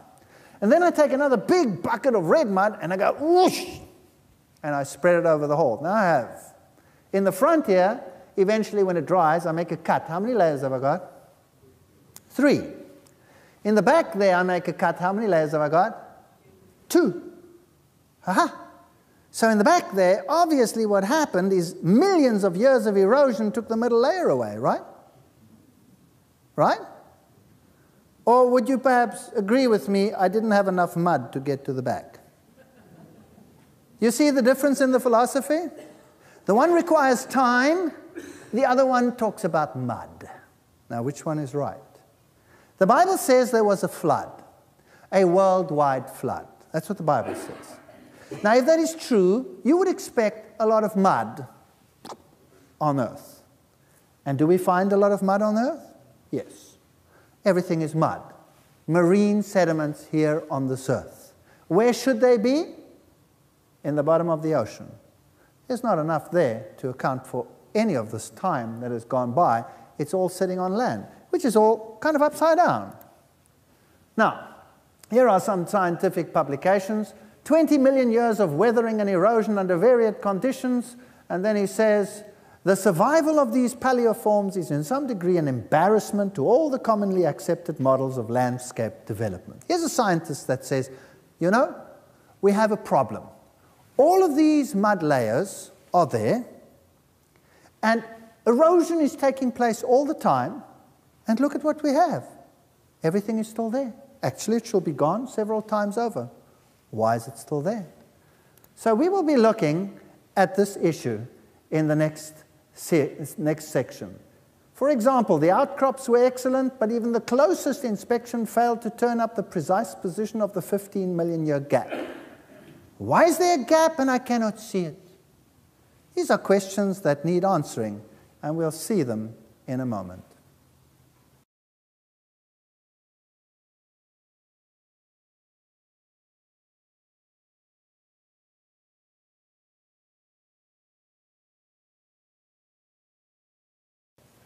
And then I take another big bucket of red mud, and I go whoosh, and I spread it over the hole. Now I have, in the front here, eventually when it dries, I make a cut. How many layers have I got? 3. In the back there, I make a cut. How many layers have I got? 2. Aha. So in the back there, obviously what happened is millions of years of erosion took the middle layer away, right? Right? Or would you perhaps agree with me, I didn't have enough mud to get to the back? You see the difference in the philosophy? The one requires time, the other one talks about mud. Now, which one is right? The Bible says there was a flood, a worldwide flood. That's what the Bible says. Now, if that is true, you would expect a lot of mud on earth. And do we find a lot of mud on earth? Yes. Everything is mud. Marine sediments here on this earth. Where should they be? In the bottom of the ocean. There's not enough there to account for any of this time that has gone by. It's all sitting on land, which is all kind of upside down. Now, here are some scientific publications. 20 million years of weathering and erosion under various conditions. And then he says, the survival of these paleoforms is in some degree an embarrassment to all the commonly accepted models of landscape development. Here's a scientist that says, you know, we have a problem. All of these mud layers are there, and erosion is taking place all the time, and look at what we have. Everything is still there. Actually, it should be gone several times over. Why is it still there? So we will be looking at this issue in the next section. For example, the outcrops were excellent, but even the closest inspection failed to turn up the precise position of the 15 million year gap. Why is there a gap and I cannot see it? These are questions that need answering, and we'll see them in a moment.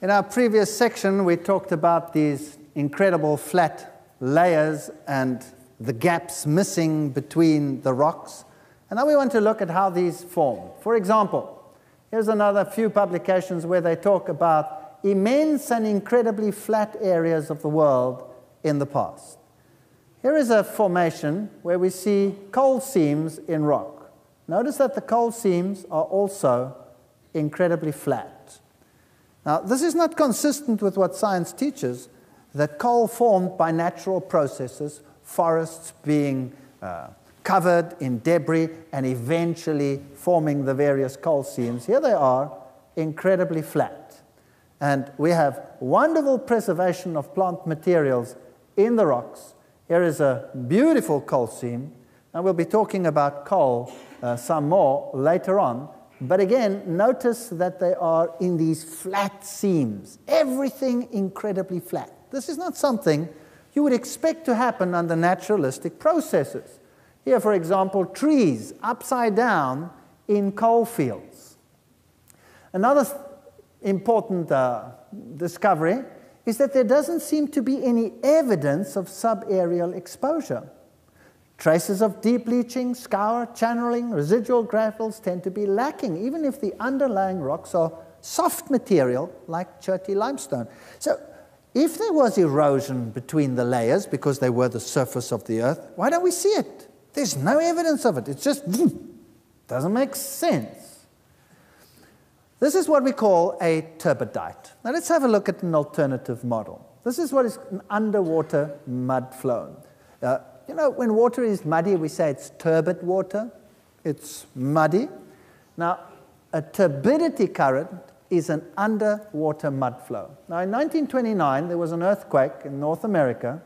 In our previous section, we talked about these incredible flat layers and the gaps missing between the rocks. And now we want to look at how these form. For example, here's another few publications where they talk about immense and incredibly flat areas of the world in the past. Here is a formation where we see coal seams in rock. Notice that the coal seams are also incredibly flat. Now, this is not consistent with what science teaches, that coal formed by natural processes, forests being covered in debris and eventually forming the various coal seams. Here they are, incredibly flat. And we have wonderful preservation of plant materials in the rocks. Here is a beautiful coal seam. And we'll be talking about coal some more later on. But again, notice that they are in these flat seams. Everything incredibly flat. This is not something you would expect to happen under naturalistic processes. Here, for example, trees upside down in coal fields. Another important discovery is that there doesn't seem to be any evidence of subaerial exposure. Traces of deep leaching, scour, channeling, residual gravels tend to be lacking, even if the underlying rocks are soft material like Cherty limestone. So if there was erosion between the layers because they were the surface of the earth, why don't we see it? There's no evidence of it. It just doesn't make sense. This is what we call a turbidite. Now let's have a look at an alternative model. This is what is an underwater mud flow. You know, when water is muddy, we say it's turbid water. It's muddy. Now, a turbidity current is an underwater mud flow. Now, in 1929, there was an earthquake in North America,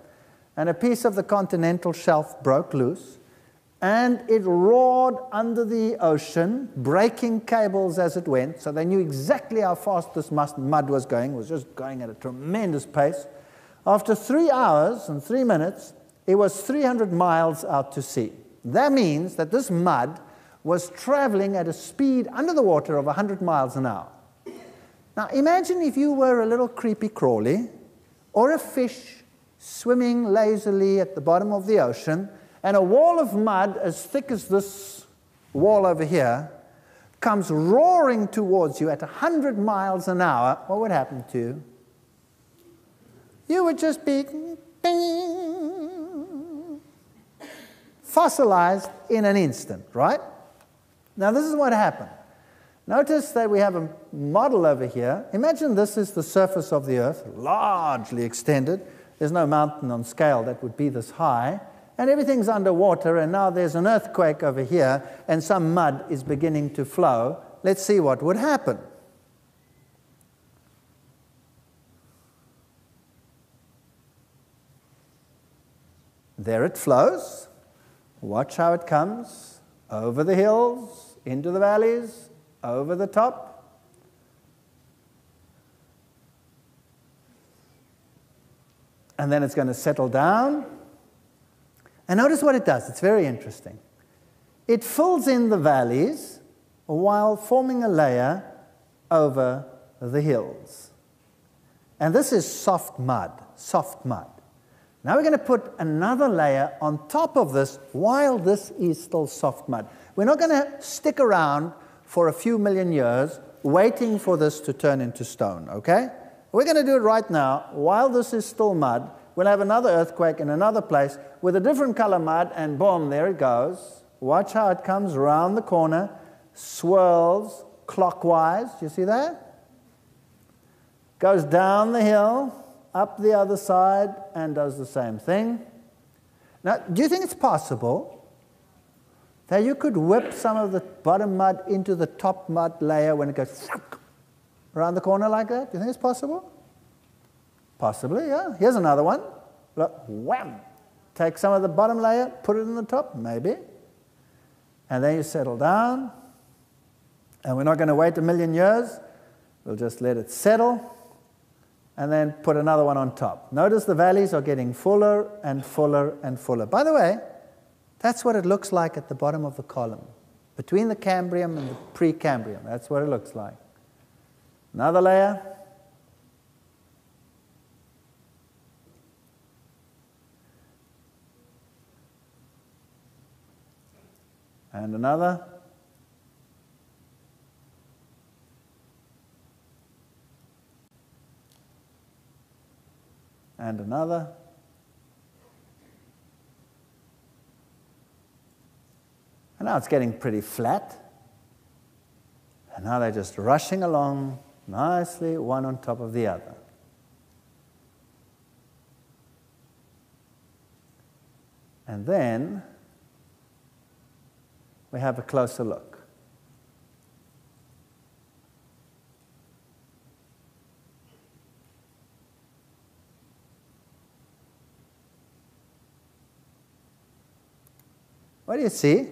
and a piece of the continental shelf broke loose, and it roared under the ocean, breaking cables as it went, so they knew exactly how fast this mud was going. It was just going at a tremendous pace. After 3 hours and 3 minutes, it was 300 miles out to sea. That means that this mud was traveling at a speed under the water of 100 miles an hour. Now, imagine if you were a little creepy crawly or a fish swimming lazily at the bottom of the ocean, and a wall of mud as thick as this wall over here comes roaring towards you at 100 miles an hour. What would happen to you? You would just be fossilized in an instant, right? Now, this is what happened. Notice that we have a model over here. Imagine this is the surface of the Earth, largely extended. There's no mountain on scale that would be this high. And everything's underwater, and now there's an earthquake over here, and some mud is beginning to flow. Let's see what would happen. There it flows. Watch how it comes over the hills, into the valleys, over the top. And then it's going to settle down. And notice what it does. It's very interesting. It fills in the valleys while forming a layer over the hills. And this is soft mud, soft mud. Now we're going to put another layer on top of this while this is still soft mud. We're not going to stick around for a few million years waiting for this to turn into stone, okay? We're going to do it right now. While this is still mud, we'll have another earthquake in another place with a different color mud, and boom, there it goes. Watch how it comes around the corner, swirls clockwise. Do you see that? Goes down the hill, up the other side, and does the same thing. Now, do you think it's possible that you could whip some of the bottom mud into the top mud layer when it goes around the corner like that? Do you think it's possible? Possibly, yeah. Here's another one. Look, wham! Take some of the bottom layer, put it in the top, maybe. And then you settle down. And we're not going to wait a million years. We'll just let it settle. And then put another one on top. Notice the valleys are getting fuller and fuller and fuller. By the way, that's what it looks like at the bottom of the column, between the Cambrian and the Precambrian. That's what it looks like. Another layer. And another. And another. And now it's getting pretty flat. And now they're just rushing along nicely, one on top of the other. And then we have a closer look. What do you see?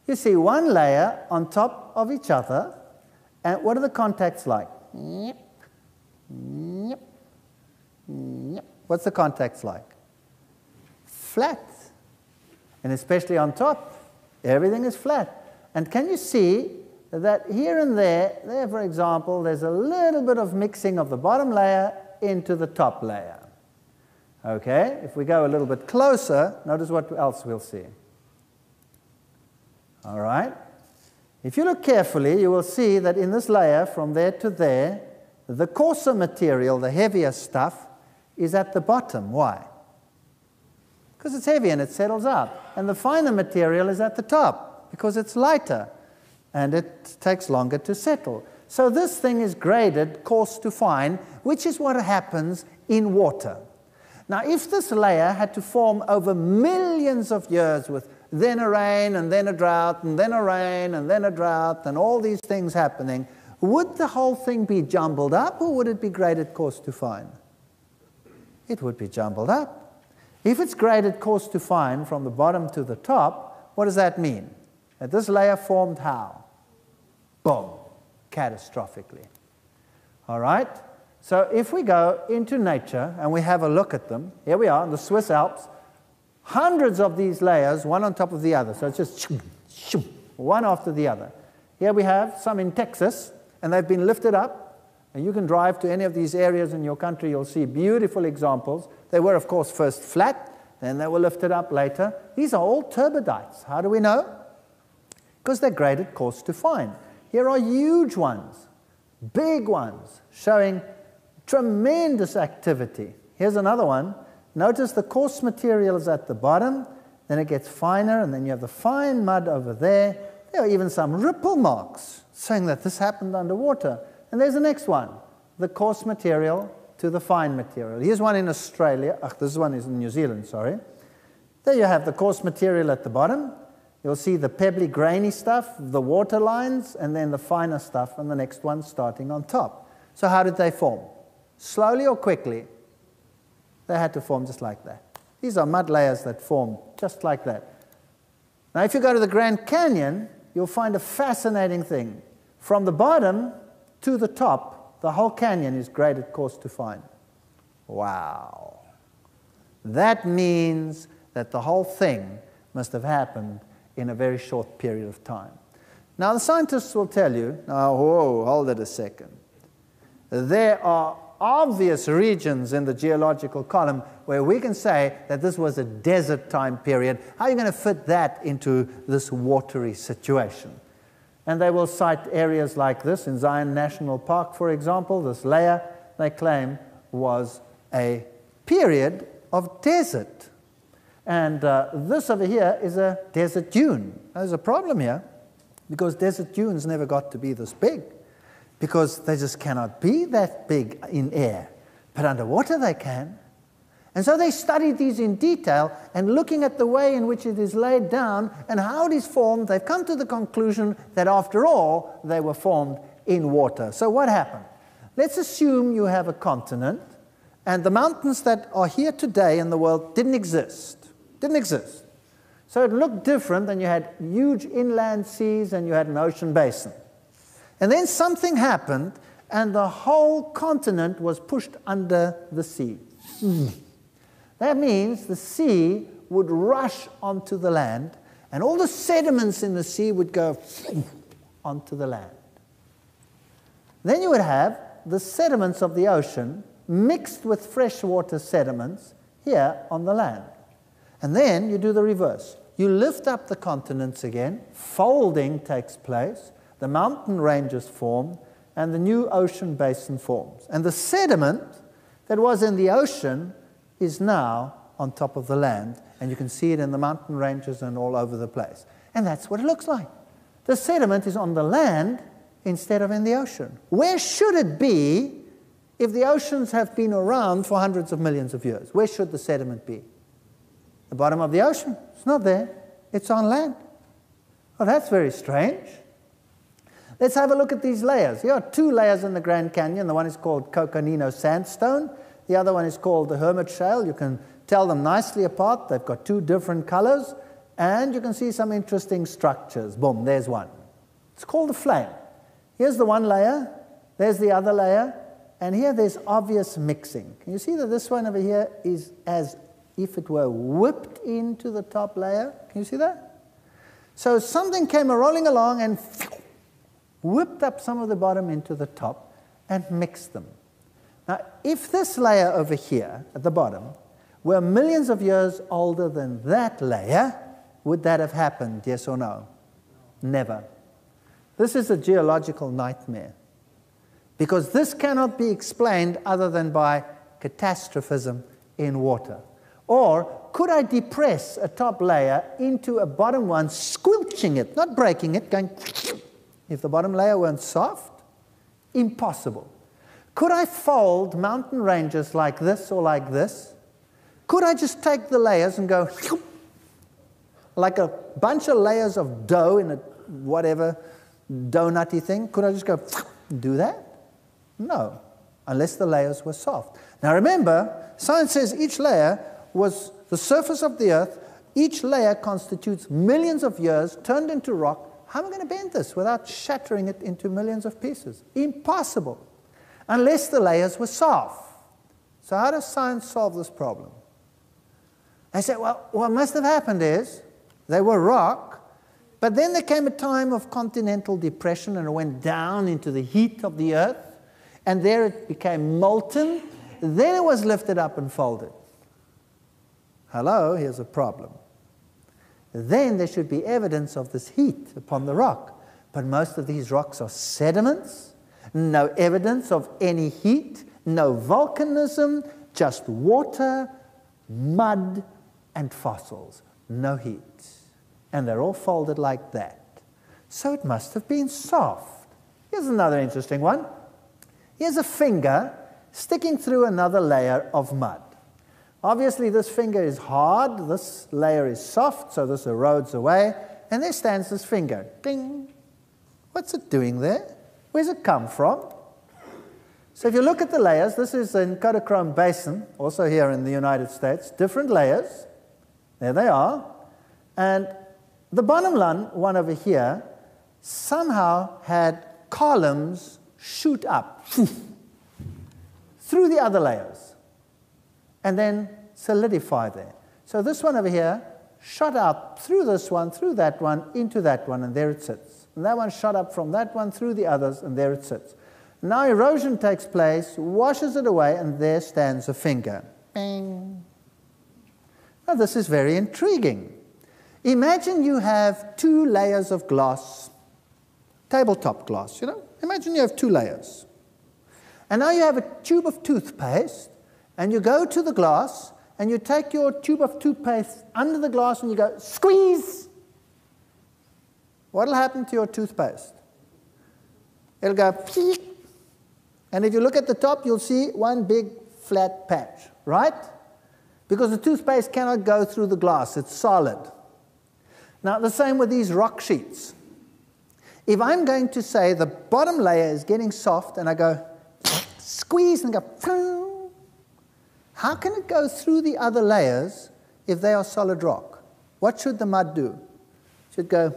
You see one layer on top of each other, and what are the contacts like? What's the contacts like? Flat. And especially on top, everything is flat. And can you see that here and there, for example, there's a little bit of mixing of the bottom layer into the top layer. Okay, if we go a little bit closer, notice what else we'll see. All right. If you look carefully, you will see that in this layer, from there to there, the coarser material, the heavier stuff, is at the bottom. Why? Because it's heavy and it settles out. And the finer material is at the top, because it's lighter. and it takes longer to settle. So this thing is graded coarse to fine, which is what happens in water. Now, if this layer had to form over millions of years with then a rain and then a drought and then a rain and then a drought and all these things happening, would the whole thing be jumbled up or would it be graded coarse to fine? It would be jumbled up. If it's graded coarse to fine from the bottom to the top, what does that mean? That this layer formed how? Boom, catastrophically. All right? So if we go into nature and we have a look at them, here we are in the Swiss Alps, hundreds of these layers, one on top of the other. So it's just one after the other. Here we have some in Texas, and they've been lifted up. And you can drive to any of these areas in your country, you'll see beautiful examples. They were, of course, first flat, then they were lifted up later. These are all turbidites. How do we know? Because they're graded coarse to fine. Here are huge ones, big ones, showing tremendous activity. Here's another one. Notice the coarse material is at the bottom, then it gets finer, and then you have the fine mud over there. There are even some ripple marks saying that this happened underwater. And there's the next one, the coarse material to the fine material. Here's one in Australia. This one is in New Zealand, sorry. There you have the coarse material at the bottom. You'll see the pebbly, grainy stuff, the water lines, and then the finer stuff, and the next one starting on top. So how did they form? Slowly or quickly? They had to form just like that. These are mud layers that form just like that. Now, if you go to the Grand Canyon, you'll find a fascinating thing. From the bottom to the top, the whole canyon is graded coarse to fine. Wow. That means that the whole thing must have happened in a very short period of time. Now, the scientists will tell you, now, whoa, hold it a second. There are obvious regions in the geological column where we can say that this was a desert time period. How are you going to fit that into this watery situation? And they will cite areas like this in Zion National Park, for example. This layer, they claim, was a period of desert. And this over here is a desert dune. There's a problem here, because desert dunes never got to be this big, because they just cannot be that big in air. But underwater they can. And so they studied these in detail, and looking at the way in which it is laid down and how it is formed, they've come to the conclusion that after all, they were formed in water. So what happened? Let's assume you have a continent, and the mountains that are here today in the world didn't exist. Didn't exist. So it looked different, and you had huge inland seas and you had an ocean basin. And then something happened, and the whole continent was pushed under the sea. That means the sea would rush onto the land, and all the sediments in the sea would go onto the land. Then you would have the sediments of the ocean mixed with freshwater sediments here on the land. And then you do the reverse. You lift up the continents again, folding takes place, the mountain ranges form, and the new ocean basin forms. And the sediment that was in the ocean is now on top of the land, and you can see it in the mountain ranges and all over the place. And that's what it looks like. The sediment is on the land instead of in the ocean. Where should it be if the oceans have been around for hundreds of millions of years? Where should the sediment be? The bottom of the ocean. It's not there. It's on land. Oh, that's very strange. Let's have a look at these layers. Here are two layers in the Grand Canyon. The one is called Coconino Sandstone. The other one is called the Hermit Shale. You can tell them nicely apart. They've got two different colors. And you can see some interesting structures. Boom, there's one. It's called a flame. Here's the one layer. There's the other layer. And here there's obvious mixing. Can you see that this one over here is as if it were whipped into the top layer? Can you see that? So something came rolling along and whipped up some of the bottom into the top and mixed them. Now, if this layer over here at the bottom were millions of years older than that layer, would that have happened, yes or no? Never. This is a geological nightmare, because this cannot be explained other than by catastrophism in water. Or could I depress a top layer into a bottom one, squelching it, not breaking it, going if the bottom layer weren't soft? Impossible. Could I fold mountain ranges like this or like this? Could I just take the layers and go like a bunch of layers of dough in a whatever donutty thing? Could I just go do that? No, unless the layers were soft. Now remember, science says each layer was the surface of the earth. Each layer constitutes millions of years turned into rock. How am I going to bend this without shattering it into millions of pieces? Impossible, unless the layers were soft. So how does science solve this problem? I say, well, what must have happened is they were rock, but then there came a time of continental depression and it went down into the heat of the earth, and there it became molten. Then it was lifted up and folded. Hello, here's a problem. Then there should be evidence of this heat upon the rock. But most of these rocks are sediments, no evidence of any heat, no volcanism, just water, mud, and fossils. No heat. And they're all folded like that. So it must have been soft. Here's another interesting one. Here's a finger sticking through another layer of mud. Obviously, this finger is hard, this layer is soft, so this erodes away, and there stands this finger. Ding! What's it doing there? Where's it come from? So if you look at the layers, this is in Kodachrome Basin, also here in the United States, different layers. There they are. And the bottom one over here somehow had columns shoot up through the other layers and then solidify there. So this one over here shot up through this one, through that one, into that one, and there it sits. And that one shot up from that one through the others, and there it sits. Now erosion takes place, washes it away, and there stands a finger. Bing. Now this is very intriguing. Imagine you have 2 layers of glass, tabletop glass, you know? Imagine you have 2 layers. And now you have a tube of toothpaste, and you go to the glass, and you take your tube of toothpaste under the glass, and you go, squeeze! What will happen to your toothpaste? It'll go, peek. And if you look at the top, you'll see one big flat patch, right? Because the toothpaste cannot go through the glass. It's solid. Now, the same with these rock sheets. If I'm going to say the bottom layer is getting soft, and I go, squeeze, and go, phoom, how can it go through the other layers if they are solid rock? What should the mud do? It should go,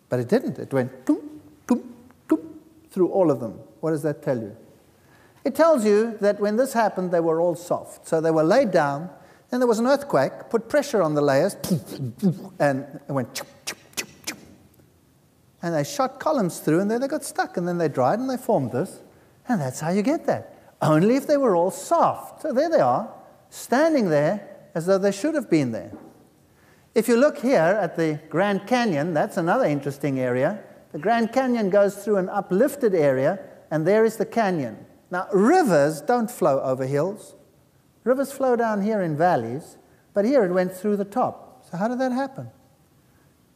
but it didn't. It went toom, toom, toom, through all of them. What does that tell you? It tells you that when this happened, they were all soft. So they were laid down, then there was an earthquake, put pressure on the layers, and it went choop, choop, choop, choop. And they shot columns through, and then they got stuck, and then they dried, and they formed this. And that's how you get that. Only if they were all soft. So there they are, standing there as though they should have been there. If you look here at the Grand Canyon, that's another interesting area. The Grand Canyon goes through an uplifted area, and there is the canyon. Now, rivers don't flow over hills. Rivers flow down here in valleys, but here it went through the top. So how did that happen?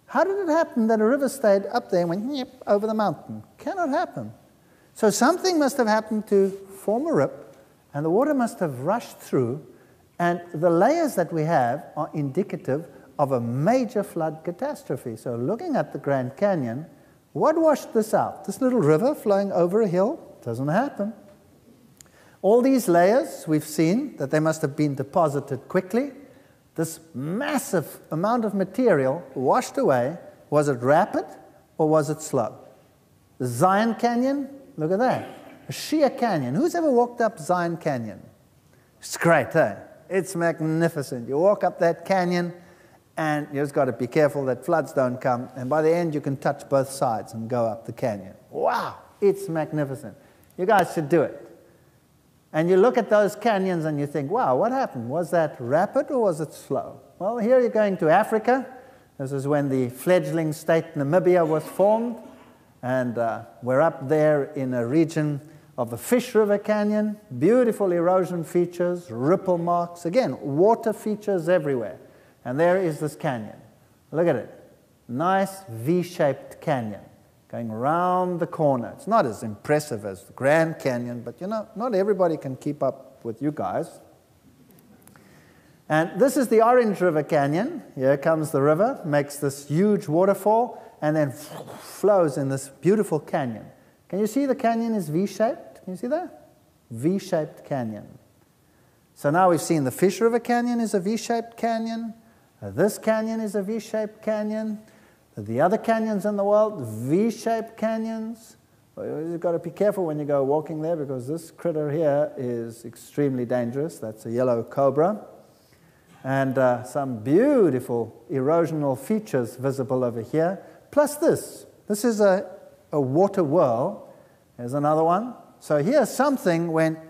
How did it happen that a river stayed up there and went yep, over the mountain? Cannot happen. So something must have happened to form a rip, and the water must have rushed through, and the layers that we have are indicative of a major flood catastrophe. So looking at the Grand Canyon, what washed this out? This little river flowing over a hill? Doesn't happen. All these layers, we've seen that they must have been deposited quickly. This massive amount of material washed away. Was it rapid or was it slow? The Zion Canyon, look at that. A sheer canyon. Who's ever walked up Zion Canyon? It's great, eh? It's magnificent. You walk up that canyon, and you just got to be careful that floods don't come. And by the end, you can touch both sides and go up the canyon. Wow, it's magnificent. You guys should do it. And you look at those canyons and you think, wow, what happened? Was that rapid or was it slow? Well, here you're going to Africa. This is when the fledgling state Namibia was formed. And we're up there in a region of the Fish River Canyon. Beautiful erosion features, ripple marks. Again, water features everywhere. And there is this canyon. Look at it. Nice V-shaped canyon. going round the corner. It's not as impressive as the Grand Canyon, but you know, not everybody can keep up with you guys. And this is the Orange River Canyon. Here comes the river, makes this huge waterfall, and then flows in this beautiful canyon. Can you see the canyon is V-shaped? Can you see that? V-shaped canyon. So now we've seen the Fish River Canyon is a V-shaped canyon. This canyon is a V-shaped canyon. The other canyons in the world, V-shaped canyons. Well, you've got to be careful when you go walking there because this critter here is extremely dangerous. That's a yellow cobra. And some beautiful erosional features visible over here. Plus this. This is a water whirl. There's another one. So here something went,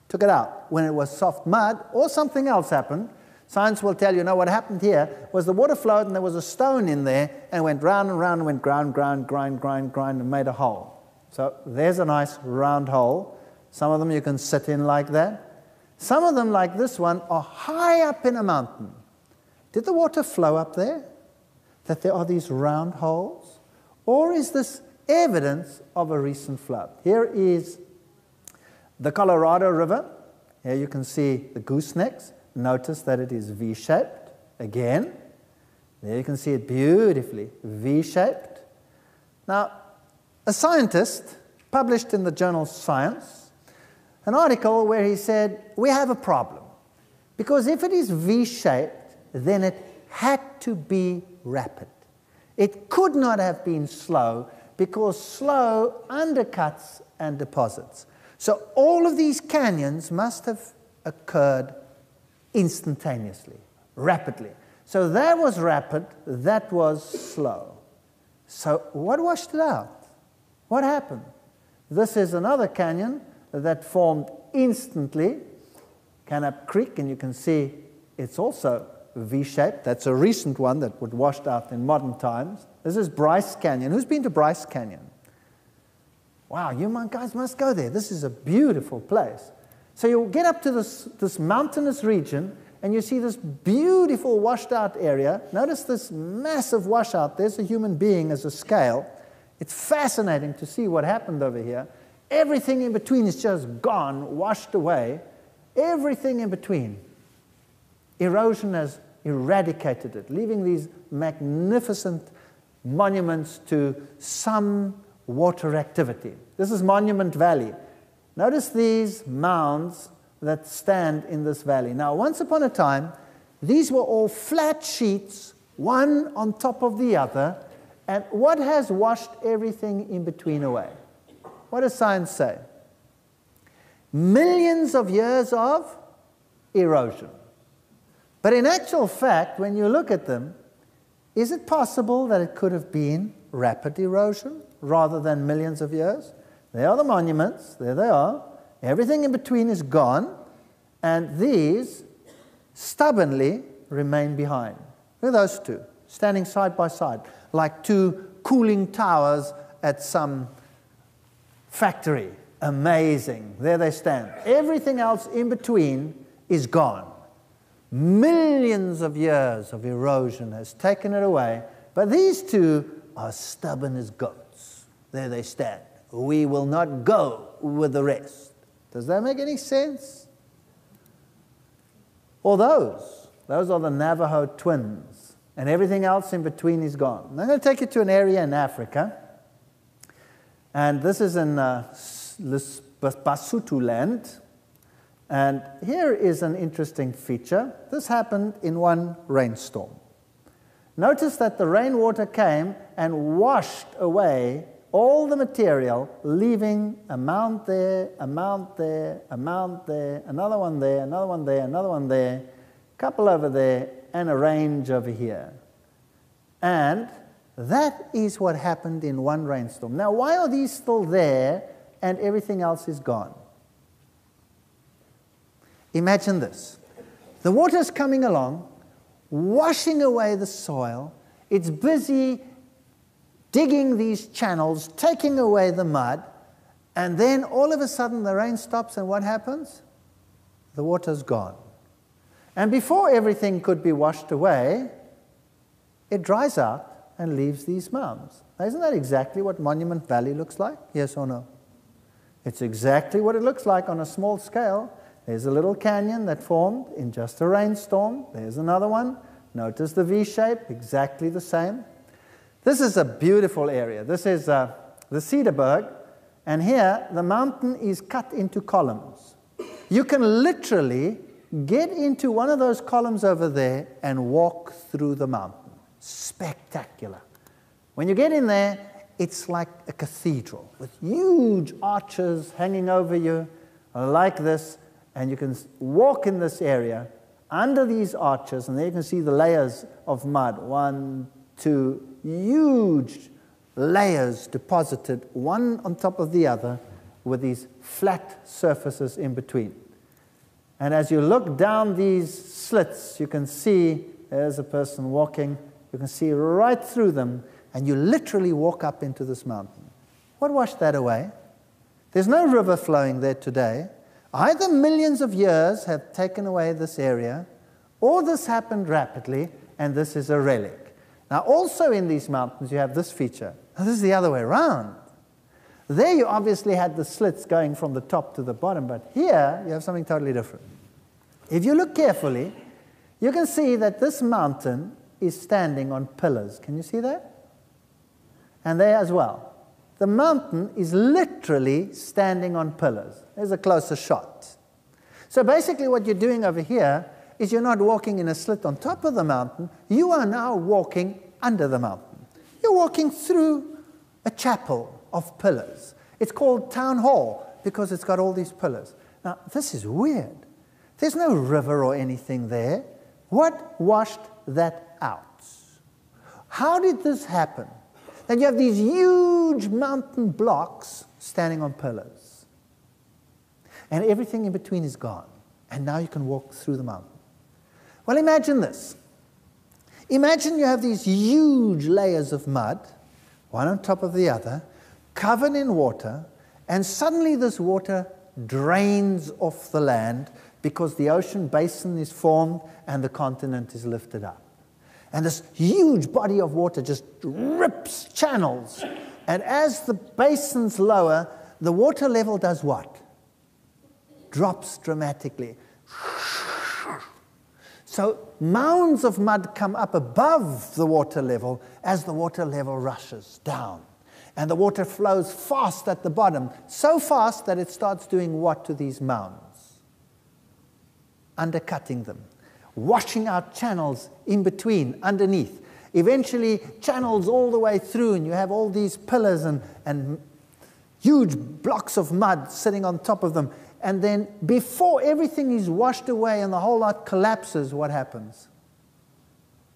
took it out when it was soft mud, or something else happened. Science will tell you, no, what happened here was the water flowed and there was a stone in there and went round and round and went grind and made a hole. So there's a nice round hole. Some of them you can sit in like that. Some of them, like this one, are high up in a mountain. Did the water flow up there? That there are these round holes? Or is this evidence of a recent flood? Here is the Colorado River. Here you can see the goosenecks. Notice that it is V-shaped again. There you can see it beautifully V-shaped. Now, a scientist published in the journal Science an article where he said, we have a problem. Because if it is V-shaped, then it had to be rapid. It could not have been slow because slow undercuts and deposits. So all of these canyons must have occurred instantaneously, rapidly. So that was rapid, that was slow. So what washed it out? What happened? This is another canyon that formed instantly, Canap Creek, and you can see it's also V-shaped. That's a recent one that would washed out in modern times. This is Bryce Canyon. Who's been to Bryce Canyon? Wow, you guys must go there. This is a beautiful place. So you get up to this mountainous region, and you see this beautiful washed-out area. Notice this massive washout. There's a human being as a scale. It's fascinating to see what happened over here. Everything in between is just gone, washed away. Everything in between. Erosion has eradicated it, leaving these magnificent monuments to some water activity. This is Monument Valley. Notice these mounds that stand in this valley. Now, once upon a time, these were all flat sheets, one on top of the other, and what has washed everything in between away? What does science say? Millions of years of erosion. But in actual fact, when you look at them, is it possible that it could have been rapid erosion rather than millions of years? There are the monuments, there they are. Everything in between is gone, and these stubbornly remain behind. Look at those two, standing side by side, like two cooling towers at some factory. Amazing. There they stand. Everything else in between is gone. Millions of years of erosion has taken it away, but these two are stubborn as goats. There they stand. We will not go with the rest. Does that make any sense? Or those are the Navajo twins, and everything else in between is gone. I'm going to take you to an area in Africa, and this is in Basotho land. And here is an interesting feature. This happened in one rainstorm. Notice that the rainwater came and washed away all the material, leaving a mound there, a mound there, a mound there, another one there, another one there, another one there, a couple over there, and a range over here. And that is what happened in one rainstorm. Now, why are these still there and everything else is gone? Imagine this. The water's coming along, washing away the soil. It's busy digging these channels, taking away the mud, and then all of a sudden the rain stops, and what happens? The water's gone. And before everything could be washed away, it dries out, and leaves these mounds. Now, isn't that exactly what Monument Valley looks like? Yes or no? It's exactly what it looks like on a small scale. There's a little canyon that formed in just a rainstorm. There's another one. Notice the V shape, exactly the same. This is a beautiful area. This is the Cedarburg, and here the mountain is cut into columns. You can literally get into one of those columns over there and walk through the mountain. Spectacular. When you get in there, it's like a cathedral with huge arches hanging over you like this, and you can walk in this area under these arches, and there you can see the layers of mud. 1, 2, huge layers deposited, one on top of the other, with these flat surfaces in between. And as you look down these slits, you can see there's a person walking. You can see right through them, and you literally walk up into this mountain. What washed that away? There's no river flowing there today. Either millions of years have taken away this area, or this happened rapidly, and this is a relic. Now, also in these mountains, you have this feature. Now, this is the other way around. There you obviously had the slits going from the top to the bottom, but here you have something totally different. If you look carefully, you can see that this mountain is standing on pillars. Can you see that? And there as well. The mountain is literally standing on pillars. There's a closer shot. So basically what you're doing over here is you're not walking in a slit on top of the mountain. You are now walking under the mountain. You're walking through a chapel of pillars. It's called Town Hall because it's got all these pillars. Now, this is weird. There's no river or anything there. What washed that out? How did this happen? That you have these huge mountain blocks standing on pillars. And everything in between is gone. And now you can walk through the mountain. Well, imagine this. Imagine you have these huge layers of mud, one on top of the other, covered in water, and suddenly this water drains off the land because the ocean basin is formed and the continent is lifted up. And this huge body of water just rips channels. And as the basins lower, the water level does what? Drops dramatically. So mounds of mud come up above the water level as the water level rushes down. And the water flows fast at the bottom, so fast that it starts doing what to these mounds? Undercutting them. Washing out channels in between, underneath. Eventually, channels all the way through, and you have all these pillars and huge blocks of mud sitting on top of them. And then, before everything is washed away and the whole lot collapses, what happens?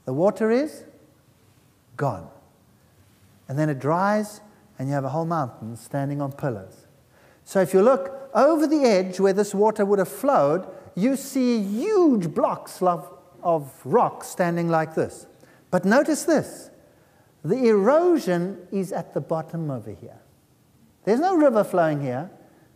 The water is gone. And then it dries, and you have a whole mountain standing on pillars. So if you look over the edge where this water would have flowed, you see huge blocks of rock standing like this. But notice this. The erosion is at the bottom over here. There's no river flowing here.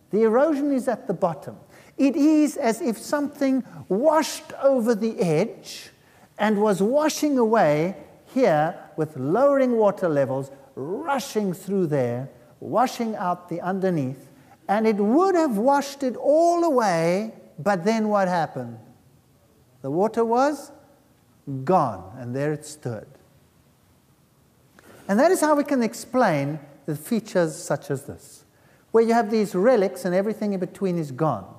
The erosion is at the bottom. It is as if something washed over the edge and was washing away here with lowering water levels, rushing through there, washing out the underneath. And it would have washed it all away. But then what happened? The water was gone, and there it stood. And that is how we can explain the features such as this, where you have these relics and everything in between is gone.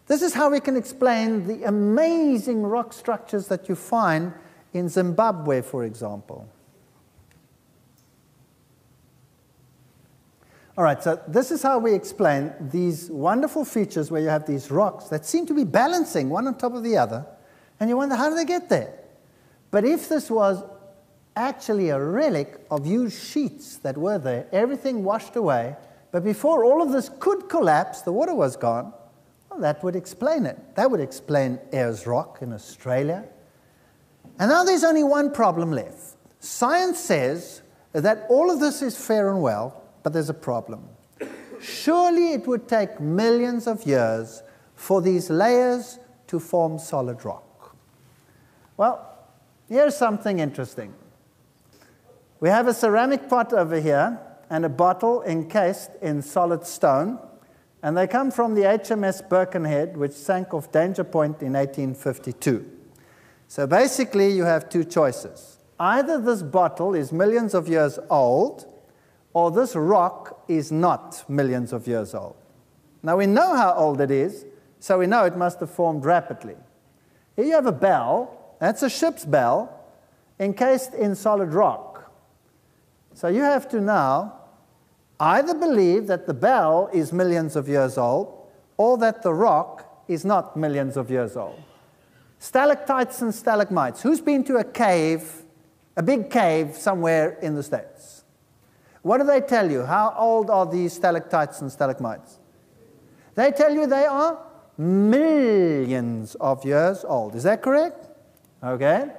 This is how we can explain the amazing rock structures that you find in Zimbabwe, for example. All right, so this is how we explain these wonderful features where you have these rocks that seem to be balancing one on top of the other, and you wonder, how do they get there? But if this was actually a relic of huge sheets that were there, everything washed away, but before all of this could collapse, the water was gone, well, that would explain it. That would explain Ayers Rock in Australia. And now there's only one problem left. Science says that all of this is fair and well, but there's a problem. Surely it would take millions of years for these layers to form solid rock. Well, here's something interesting. We have a ceramic pot over here and a bottle encased in solid stone, and they come from the HMS Birkenhead, which sank off Danger Point in 1852. So basically, you have two choices. Either this bottle is millions of years old, or this rock is not millions of years old. Now, we know how old it is, so we know it must have formed rapidly. Here you have a bell. That's a ship's bell, encased in solid rock. So you have to now either believe that the bell is millions of years old, or that the rock is not millions of years old. Stalactites and stalagmites. Who's been to a cave, a big cave somewhere in the States? What do they tell you? How old are these stalactites and stalagmites? They tell you they are millions of years old. Is that correct? Okay.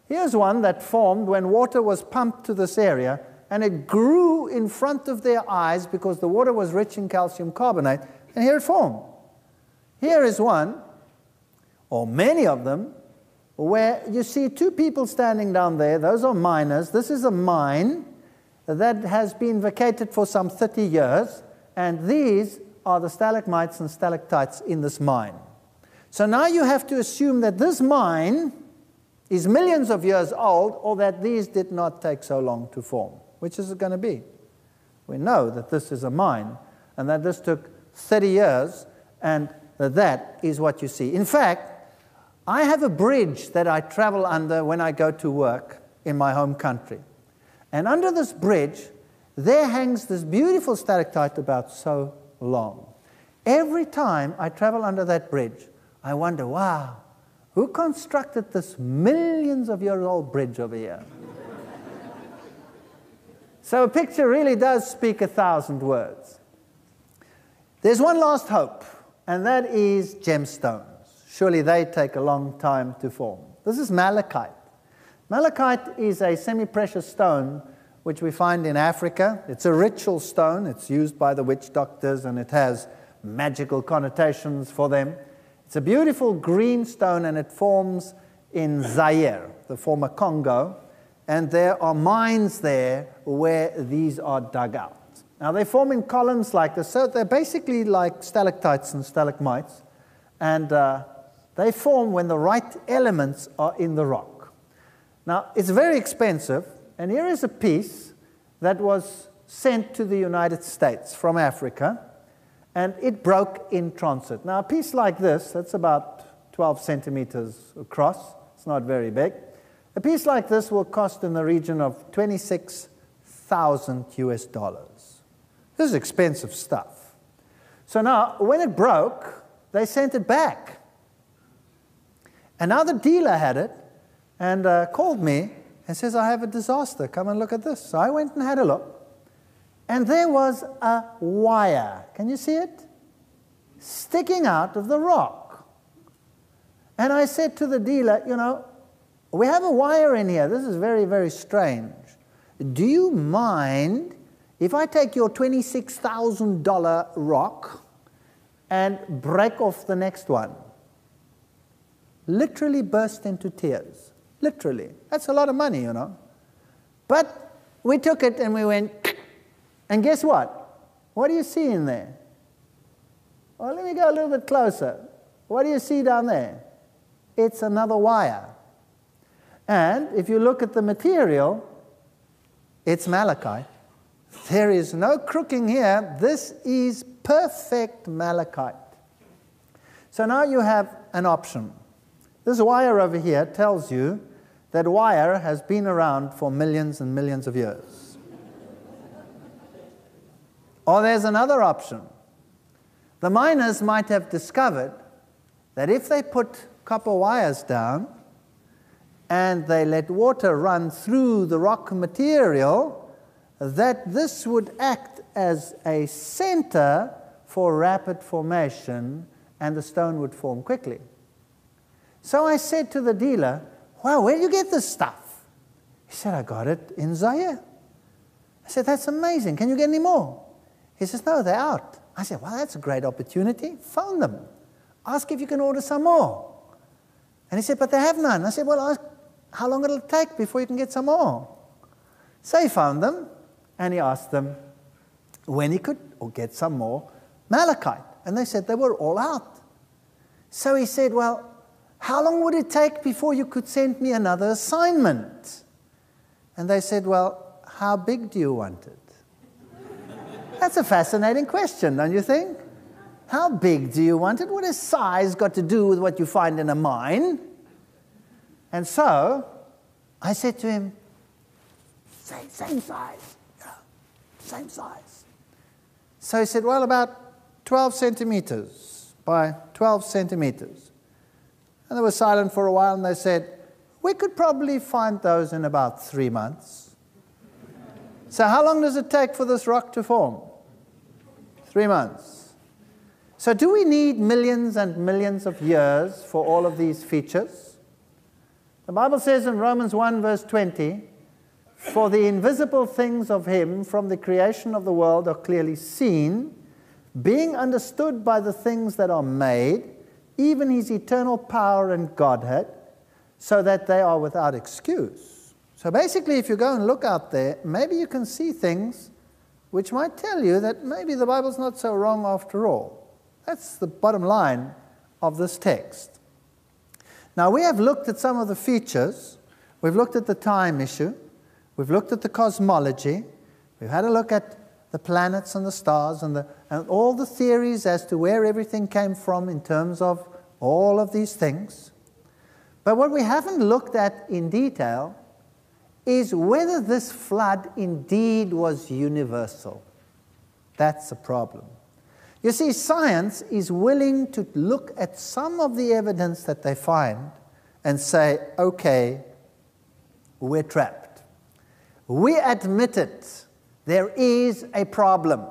Here's one that formed when water was pumped to this area, and it grew in front of their eyes because the water was rich in calcium carbonate, and here it formed. Here is one, or many of them, where you see two people standing down there. Those are miners. This is a mine that has been vacated for some 30 years, and these are the stalagmites and stalactites in this mine. So now you have to assume that this mine is millions of years old, or that these did not take so long to form. Which is it going to be? We know that this is a mine, and that this took 30 years, and that is what you see. In fact, I have a bridge that I travel under when I go to work in my home country. And under this bridge, there hangs this beautiful stalactite about so long. Every time I travel under that bridge, I wonder, wow, who constructed this millions of year old bridge over here? So a picture really does speak 1,000 words. There's one last hope, and that is gemstones. Surely they take a long time to form. This is malachite. Malachite is a semi-precious stone which we find in Africa. It's a ritual stone. It's used by the witch doctors, and it has magical connotations for them. It's a beautiful green stone, and it forms in Zaire, the former Congo, and there are mines there where these are dug out. Now, they form in columns like this, so they're basically like stalactites and stalagmites, and they form when the right elements are in the rock. Now, it's very expensive, and here is a piece that was sent to the United States from Africa, and it broke in transit. Now, a piece like this, that's about 12 centimeters across. It's not very big. A piece like this will cost in the region of $26,000 US. This is expensive stuff. So now, when it broke, they sent it back. And now the dealer had it and called me and says, I have a disaster. Come and look at this. So I went and had a look. And there was a wire. Can you see it? Sticking out of the rock. And I said to the dealer, you know, we have a wire in here. This is very, very strange. Do you mind if I take your $26,000 rock and break off the next one? Literally burst into tears. Literally. That's a lot of money, you know. But we took it and we went, and guess what? What do you see in there? Well, let me go a little bit closer. What do you see down there? It's another wire. And if you look at the material, it's malachite. There is no crooking here. This is perfect malachite. So now you have an option. This wire over here tells you that wire has been around for millions and millions of years. Or there's another option. The miners might have discovered that if they put copper wires down and they let water run through the rock material, that this would act as a center for rapid formation, and the stone would form quickly. So I said to the dealer, wow, where do you get this stuff? He said, I got it in Zaire. I said, that's amazing. Can you get any more? He says, no, they're out. I said, well, that's a great opportunity. Phone them. Ask if you can order some more. And he said, but they have none. I said, well, ask how long it'll take before you can get some more. So he found them, and he asked them when he could get some more malachite. And they said they were all out. So he said, well, how long would it take before you could send me another assignment? And they said, well, how big do you want it? That's a fascinating question, don't you think? How big do you want it? What has size got to do with what you find in a mine? And so I said to him, same size. Yeah, same size. So he said, well, about 12 centimeters by 12 centimeters. And they were silent for a while, and they said, we could probably find those in about 3 months. So how long does it take for this rock to form? 3 months. So do we need millions and millions of years for all of these features? The Bible says in Romans 1 verse 20, for the invisible things of him from the creation of the world are clearly seen, being understood by the things that are made, even his eternal power and Godhead, so that they are without excuse. So basically, if you go and look out there, maybe you can see things which might tell you that maybe the Bible's not so wrong after all. That's the bottom line of this text. Now, we have looked at some of the features. We've looked at the time issue. We've looked at the cosmology. We've had a look at the planets and the stars and all the theories as to where everything came from in terms of all of these things. But what we haven't looked at in detail is whether this flood indeed was universal. That's a problem. You see, science is willing to look at some of the evidence that they find and say, okay, we're trapped. We admit it. There is a problem.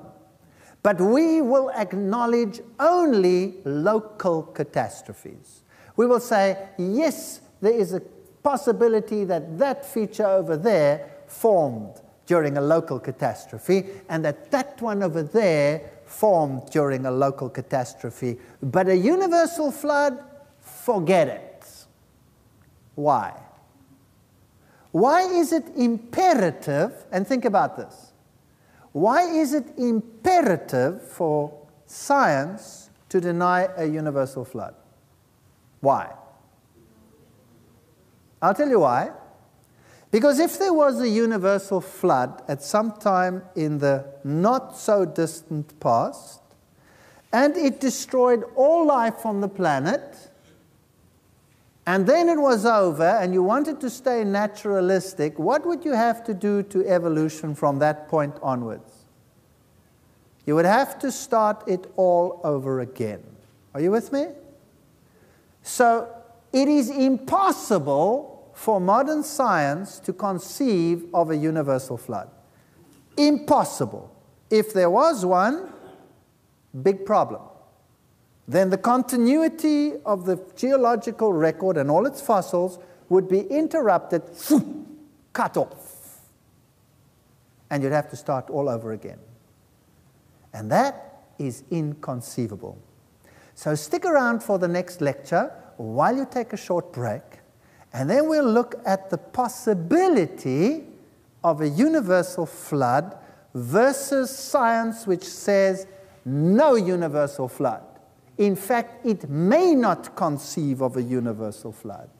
But we will acknowledge only local catastrophes. We will say, yes, there is a possibility that that feature over there formed during a local catastrophe, and that one over there formed during a local catastrophe. But a universal flood, forget it. Why? Why is it imperative, and think about this, why is it imperative for science to deny a universal flood? Why? I'll tell you why. Because if there was a universal flood at some time in the not-so-distant past, and it destroyed all life on the planet, and then it was over, and you wanted to stay naturalistic, what would you have to do to evolution from that point onwards? You would have to start it all over again. Are you with me? So it is impossible for modern science to conceive of a universal flood. Impossible. If there was one, big problem. Then the continuity of the geological record and all its fossils would be interrupted, cut off. And you'd have to start all over again. And that is inconceivable. So stick around for the next lecture while you take a short break, and then we'll look at the possibility of a universal flood versus science which says no universal flood. In fact, it may not conceive of a universal flood.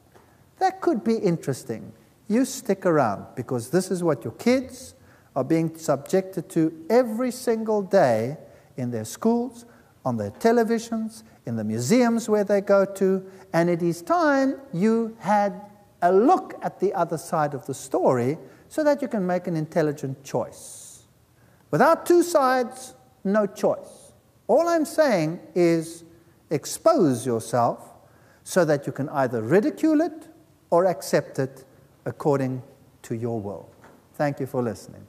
That could be interesting. You stick around, because this is what your kids are being subjected to every single day in their schools, on their televisions, in the museums where they go to, and it is time you had a look at the other side of the story so that you can make an intelligent choice. Without two sides, no choice. All I'm saying is expose yourself so that you can either ridicule it or accept it according to your will. Thank you for listening.